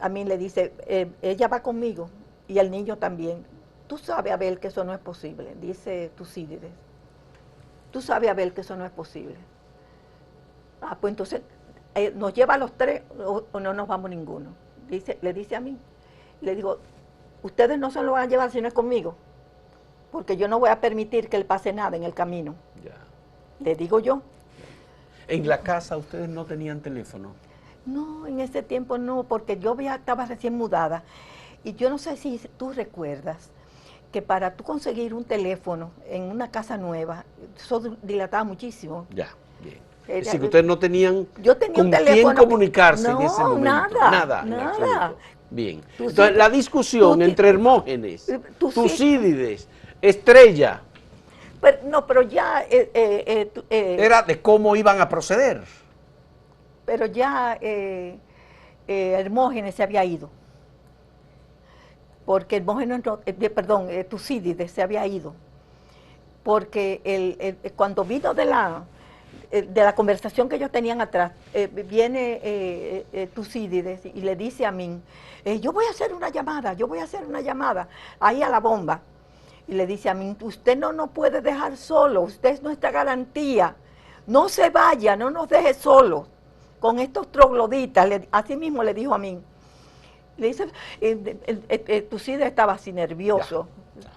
a mí le dice, ella va conmigo. Y el niño también. Tú sabes, Abel, que eso no es posible, dice Tucídides. Tú sabes, Abel, que eso no es posible. Pues entonces, ¿nos lleva a los tres o no nos vamos ninguno? le dice a mí, le digo, ustedes no se lo van a llevar si no es conmigo, porque yo no voy a permitir que él pase nada en el camino. Ya. Le digo yo. ¿En la casa ustedes no tenían teléfono? No, en ese tiempo no, porque yo estaba recién mudada. Y yo no sé si tú recuerdas que para tú conseguir un teléfono en una casa nueva, eso dilataba muchísimo. Ya, bien. Era- Es decir, que ustedes no tenían Yo tenía con un teléfono. quién comunicarse en No, ese momento. nada, en nada. absoluto. Bien. Tú Entonces, sí- la discusión tú- entre Hermógenes, tú sí- Tucídides, Estrella, Pero ya, era de cómo iban a proceder. pero ya Hermógenes se había ido. Porque Hermógenes, Tucídides se había ido. Porque cuando vino de la conversación que ellos tenían atrás, viene Tucídides y le dice a mí, yo voy a hacer una llamada ahí a la bomba. Y le dice a mí, usted no nos puede dejar solo, usted es nuestra garantía, no se vaya, no nos deje solos con estos trogloditas, así mismo le dijo a mí. Le dice, Tucídides estaba así nervioso,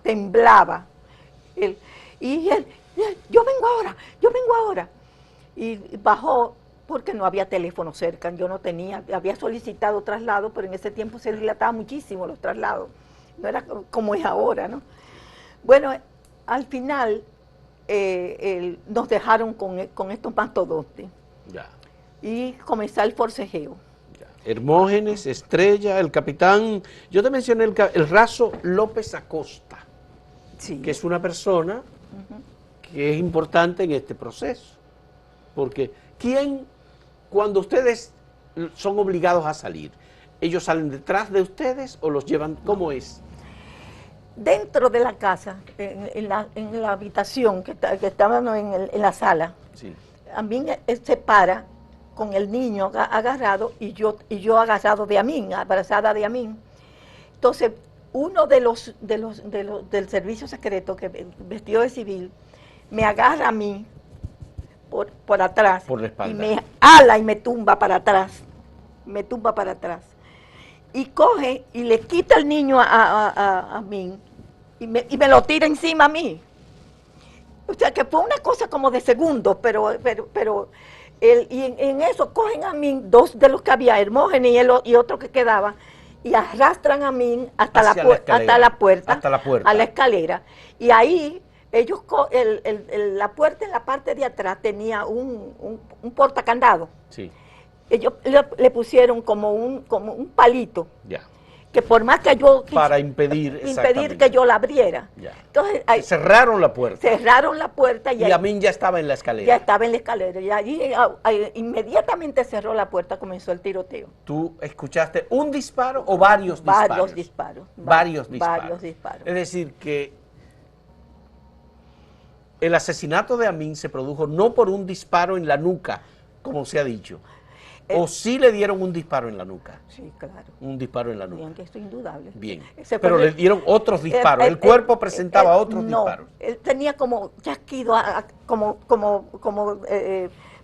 temblaba. Y él, yo vengo ahora. Y bajó porque no había teléfono cerca, yo no tenía, había solicitado traslado, pero en ese tiempo se dilataba muchísimo los traslados, no era como es ahora, ¿no? Bueno, al final nos dejaron con estos mastodontes Ya. y comenzó el forcejeo. Hermógenes, Estrella, el capitán, yo te mencioné el raso López Acosta, Sí. que es una persona que es importante en este proceso, porque cuando ustedes son obligados a salir, ellos salen detrás de ustedes o los llevan, ¿cómo es? Dentro de la casa, en la habitación que estábamos en la sala, Sí. a mí él se para con el niño agarrado y yo agarrado de Amin, abrazada de Amin. Entonces, uno del servicio secreto, que vestido de civil, me agarra a mí por atrás. Por la espalda. Y me ala y me tumba para atrás. Y coge y le quita el niño a mí y me lo tira encima a mí. O sea, que fue una cosa como de segundos, pero en eso cogen a mí dos de los que había, Hermógenes y otro que quedaba, y arrastran a mí hasta la puerta, a la escalera. Y ahí ellos, la puerta en la parte de atrás tenía un portacandado. Sí. Ellos le pusieron como un palito. Ya. Que por más que yo Para impedir que yo la abriera. Ya. Entonces cerraron la puerta. Cerraron la puerta y Amin ya estaba en la escalera. Ya estaba en la escalera. Y allí inmediatamente cerró la puerta, comenzó el tiroteo. ¿Tú escuchaste un disparo o varios disparos? Varios disparos. Varios disparos. Varios disparos. Es decir, que el asesinato de Amin se produjo no por un disparo en la nuca, como se ha dicho. ¿O sí le dieron un disparo en la nuca? Sí, claro. Un disparo en la nuca. Bien, que esto es indudable. Bien. Pero le dieron otros disparos. El cuerpo presentaba otros disparos. Él tenía como chasquido, como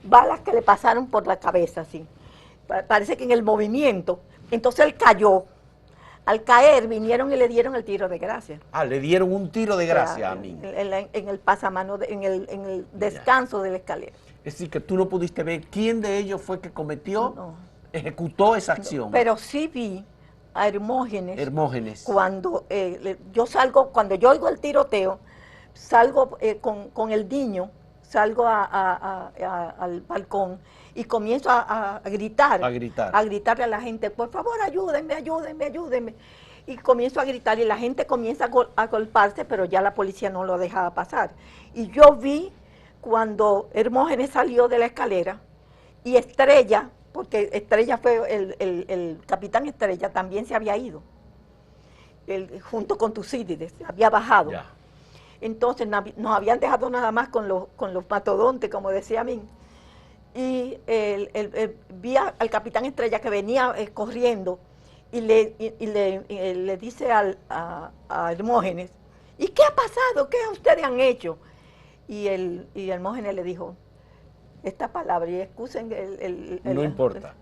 balas que le pasaron por la cabeza, así. Parece que en el movimiento. Entonces él cayó. Al caer vinieron y le dieron el tiro de gracia. Ah, le dieron un tiro de gracia a mí. En el pasamano, en el descanso de la escalera. Es decir, que tú no pudiste ver quién de ellos fue que ejecutó esa acción. Pero sí vi a Hermógenes. Cuando cuando yo oigo el tiroteo, salgo con el niño, salgo al balcón y comienzo a gritar. A gritarle a la gente, por favor, ayúdenme. Y comienzo a gritar y la gente comienza a golparse, pero ya la policía no lo dejaba pasar. Y yo vi cuando Hermógenes salió de la escalera y Estrella, porque Estrella fue el capitán Estrella, también se había ido, junto con Tucídides, había bajado. Ya. Entonces nos habían dejado nada más con los mastodontes, como decía a mí. Y vi al capitán Estrella que venía corriendo y le dice a Hermógenes, ¿y qué ha pasado? ¿Qué ustedes han hecho? Y Hermógenes le dijo esta palabra, y excusen no importa.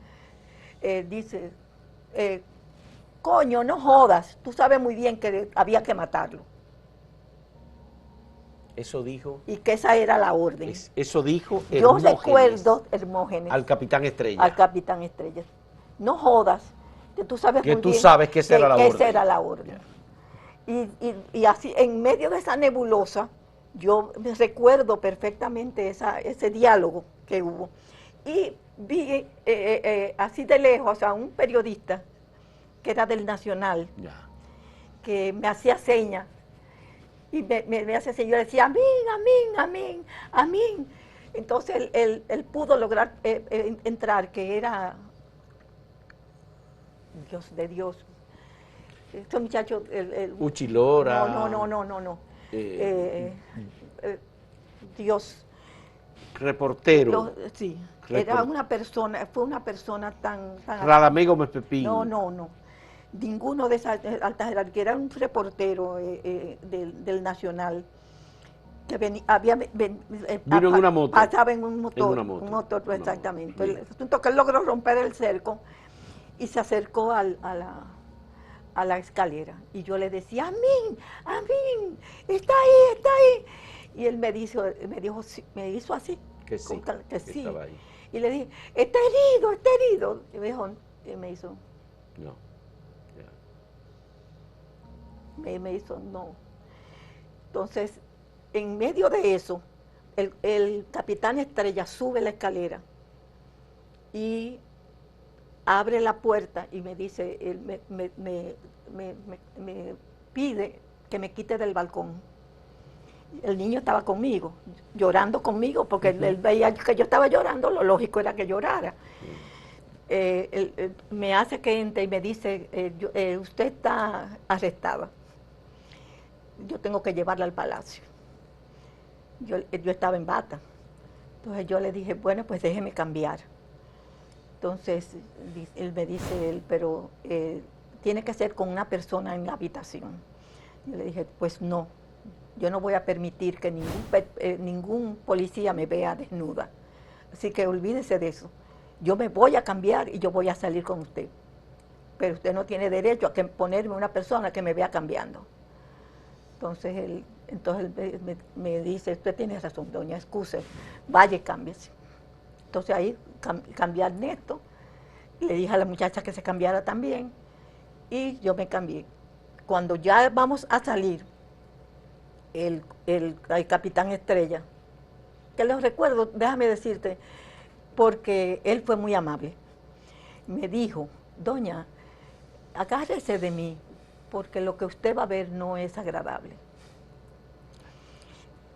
Dice, coño, no jodas, tú sabes muy bien que había que matarlo. Eso dijo. Y que esa era la orden. Eso dijo Yo Hermógenes recuerdo, Hermógenes, al capitán Estrella. al capitán Estrella. No jodas, que tú sabes Que muy tú bien sabes que esa era la que orden. esa era la orden. Y así, en medio de esa nebulosa, yo me recuerdo perfectamente ese diálogo que hubo. Y vi así de lejos a un periodista que era del Nacional, Ya. que me hacía señas. Y me hacía señas, yo decía, amén, amén, amén, amén. Entonces él pudo lograr entrar, que era Dios de Dios. Este muchacho, Uchilora. no. Dios. Reportero. Sí, era una persona, fue una persona tan... Radamés Gómez Pepín. No. Ninguno de esas altas jerarquías, era un reportero del Nacional, que vino en una moto. Pasaba en un motor. En una moto. Un motor, exactamente. Mira. El asunto que él logró romper el cerco y se acercó a la escalera. Y yo le decía, amén, amén, está ahí. Y él me hizo así. Que sí, que sí. estaba ahí. Y le dije, está herido. Y me hizo, No. me hizo, no. Entonces, en medio de eso, el capitán Estrella sube la escalera y abre la puerta y me dice, él me pide que me quite del balcón. El niño estaba conmigo, llorando conmigo, porque él veía que yo estaba llorando, lo lógico era que llorara. Me hace que entre y me dice, usted está arrestada. Yo tengo que llevarla al palacio. Yo estaba en bata. Entonces yo le dije, bueno, pues déjeme cambiar. Entonces él me dice, pero tiene que ser con una persona en la habitación. Yo le dije, pues no, yo no voy a permitir que ningún policía me vea desnuda. Así que olvídese de eso. Yo me voy a cambiar y yo voy a salir con usted. Pero usted no tiene derecho a ponerme una persona que me vea cambiando. Entonces él me dice, usted tiene razón, doña, excuse, vaya y cámbiese. Entonces ahí cambié a Ernesto, le dije a la muchacha que se cambiara también, y yo me cambié. Cuando ya vamos a salir, el capitán Estrella, que lo recuerdo, déjame decirte, porque él fue muy amable, me dijo, doña, agárrese de mí, porque lo que usted va a ver no es agradable.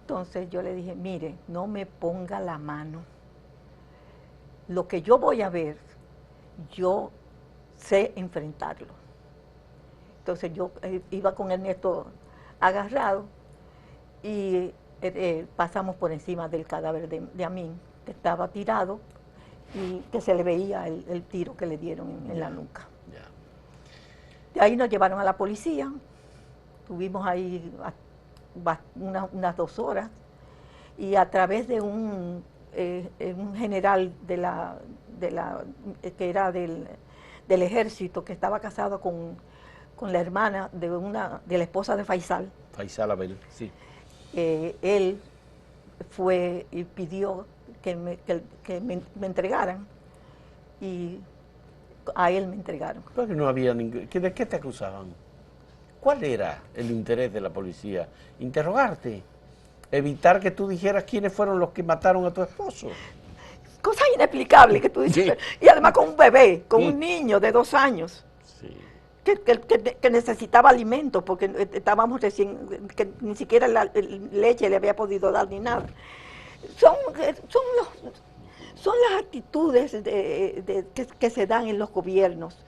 Entonces yo le dije, mire, no me ponga la mano. Lo que yo voy a ver, yo sé enfrentarlo. Entonces yo iba con Ernesto agarrado y pasamos por encima del cadáver de Amín, que estaba tirado y que se le veía el tiro que le dieron en la nuca. De ahí nos llevaron a la policía, estuvimos ahí unas 2 horas, y a través de un general que era del ejército, que estaba casado con la hermana de la esposa de Faisal. Faisal Abel, sí. Él fue y pidió que me entregaran, y a él me entregaron. Porque no había ¿de qué te acusaban? ¿Cuál era el interés de la policía? ¿Interrogarte? ¿Evitar que tú dijeras quiénes fueron los que mataron a tu esposo? Cosas inexplicables que tú dices. Sí. Y además con un bebé, con un niño de 2 años. Sí. Que necesitaba alimento, porque estábamos recién, que ni siquiera la leche le había podido dar ni nada. Son las actitudes que se dan en los gobiernos,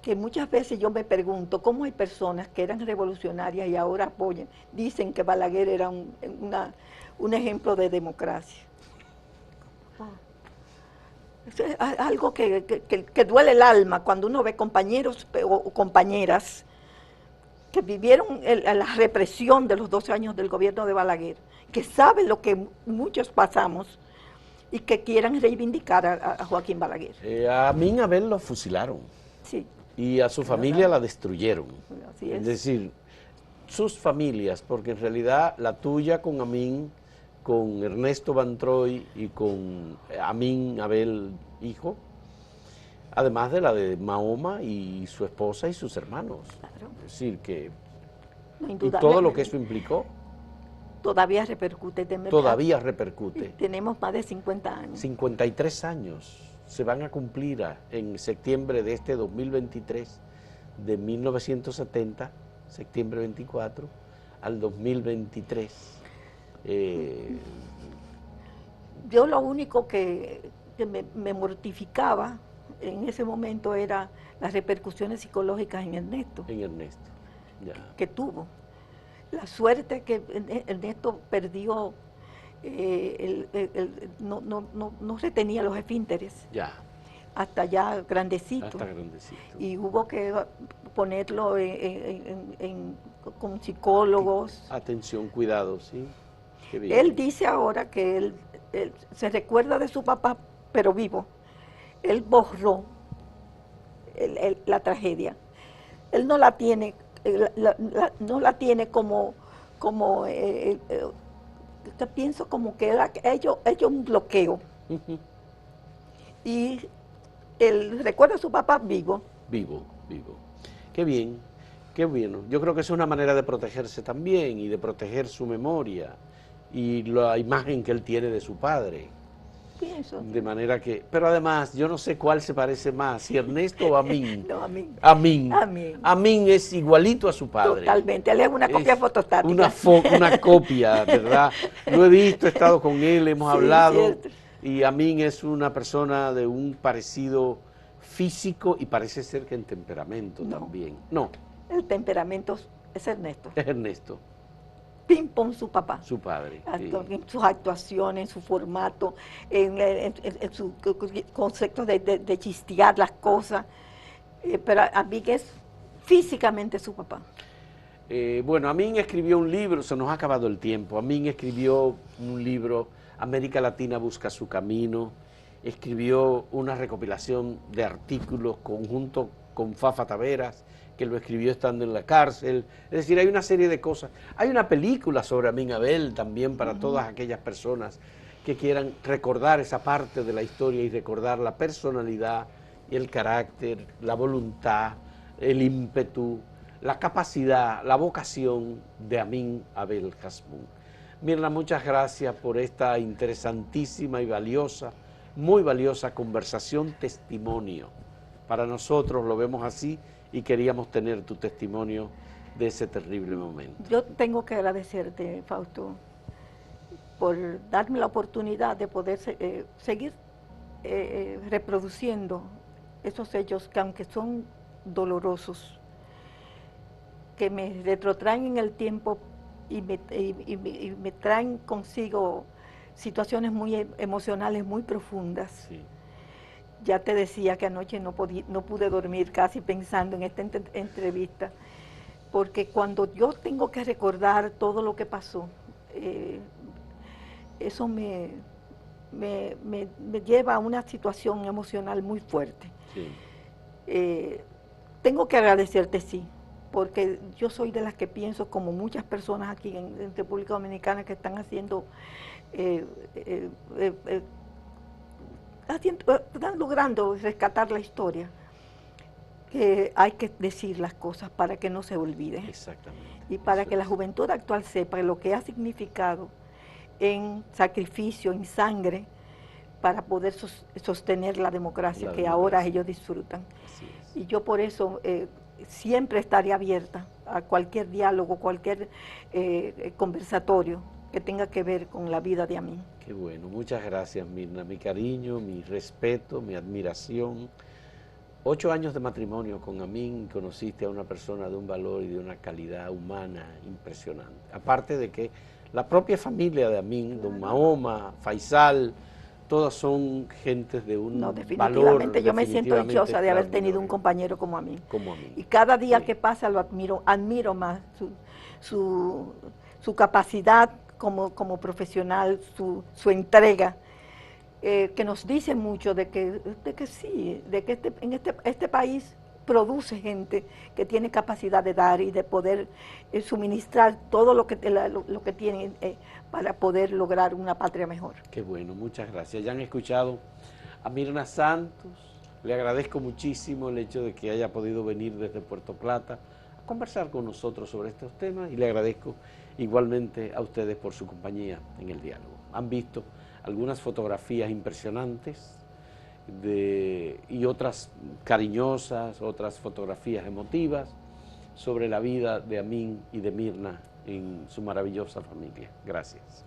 que muchas veces yo me pregunto cómo hay personas que eran revolucionarias y ahora apoyan, dicen que Balaguer era un ejemplo de democracia. Es algo que duele el alma cuando uno ve compañeros o compañeras que vivieron la represión de los 12 años del gobierno de Balaguer, que saben lo que muchos pasamos y que quieran reivindicar a Joaquín Balaguer. A Amín Abel lo fusilaron. Sí. Y a su familia la destruyeron. Así Es es. decir, sus familias, porque en realidad la tuya con Amin, con Ernesto Van Troy y con Amin Abel, hijo, además de la de Mahoma y su esposa y sus hermanos. Claro. Es decir, que No, y todo lo indudablemente. que eso implicó Todavía repercute. todavía repercute. Tenemos más de 50 años. 53 años se van a cumplir en septiembre de este 2023, de 1970, septiembre 24, al 2023. Yo lo único que me mortificaba en ese momento era las repercusiones psicológicas en Ernesto, En Ernesto, ya. que tuvo. La suerte que Ernesto perdió, no retenía los esfínteres Ya, hasta ya grandecito. hasta grandecito. Y hubo que ponerlo con psicólogos. Atención, cuidado, sí. Qué bien. Él dice ahora que él se recuerda de su papá, pero vivo. Él borró la tragedia. Él no la tiene, no la tiene como que pienso como que era hecho un bloqueo. Ujú. Y él recuerda a su papá vivo. Vivo, vivo. Qué bien, qué bueno. Yo creo que es una manera de protegerse también y de proteger su memoria y la imagen que él tiene de su padre. Pienso. De manera que, pero además, yo no sé cuál se parece más, si Ernesto o Amin. No, a mí. Amin. Amin. Amin es igualito a su padre. Totalmente. Él es una copia Es fotostática. una copia, ¿verdad? Lo he visto, he estado con él, hemos Sí, hablado. cierto. Y Amin es una persona de un parecido físico y parece ser que en temperamento No. también. No, El temperamento es Ernesto. es Ernesto, Ping pong su papá. su padre. Sí. En sus actuaciones, en su formato, en su concepto de chistear las cosas. Pero a mí que es físicamente su papá. Bueno, Amin escribió un libro, se nos ha acabado el tiempo. Amin escribió un libro, América Latina busca su camino. Escribió una recopilación de artículos conjunto con Fafa Taveras, que lo escribió estando en la cárcel. Es decir, hay una serie de cosas. Hay una película sobre Amin Abel también para todas aquellas personas que quieran recordar esa parte de la historia y recordar la personalidad y el carácter, la voluntad, el ímpetu, la capacidad, la vocación de Amin Abel Hasmoun. Mirna, muchas gracias por esta interesantísima y valiosa, muy valiosa conversación, testimonio. Para nosotros lo vemos así y queríamos tener tu testimonio de ese terrible momento. Yo tengo que agradecerte, Fausto, por darme la oportunidad de poder seguir reproduciendo esos hechos que, aunque son dolorosos, que me retrotraen en el tiempo y me traen consigo situaciones muy emocionales, muy profundas. Sí. Ya te decía que anoche no pude dormir casi pensando en esta entrevista, porque cuando yo tengo que recordar todo lo que pasó, eso me lleva a una situación emocional muy fuerte. Sí. Tengo que agradecerte, sí, porque yo soy de las que pienso, como muchas personas aquí en República Dominicana que están están logrando rescatar la historia, que hay que decir las cosas para que no se olvide. Exactamente. Y para Eso que la es. juventud actual sepa lo que ha significado en sacrificio, en sangre, para poder sostener la democracia que ahora ellos disfrutan. Así es. Y yo por eso siempre estaré abierta a cualquier diálogo, cualquier conversatorio que tenga que ver con la vida de Amin. Qué bueno, muchas gracias, Mirna. Mi cariño, mi respeto, mi admiración. 8 años de matrimonio con Amin, conociste a una persona de un valor y de una calidad humana impresionante. Aparte de que la propia familia de Amin, don Mahoma, Faisal, todas son gentes de un No, valor definitivamente yo me siento definitivamente dichosa de haber tenido un extraordinario, compañero como Amin. como Amin. Y cada día Sí. que pasa lo admiro más, su capacidad como profesional, su entrega, que nos dice mucho de que sí, de que en este país produce gente que tiene capacidad de dar y de poder suministrar todo lo que tienen para poder lograr una patria mejor. Qué bueno, muchas gracias. Ya han escuchado a Mirna Santos. Le agradezco muchísimo el hecho de que haya podido venir desde Puerto Plata a conversar con nosotros sobre estos temas y le agradezco igualmente a ustedes por su compañía en el diálogo. Han visto algunas fotografías impresionantes y otras cariñosas, otras fotografías emotivas sobre la vida de Amin y de Mirna en su maravillosa familia. Gracias.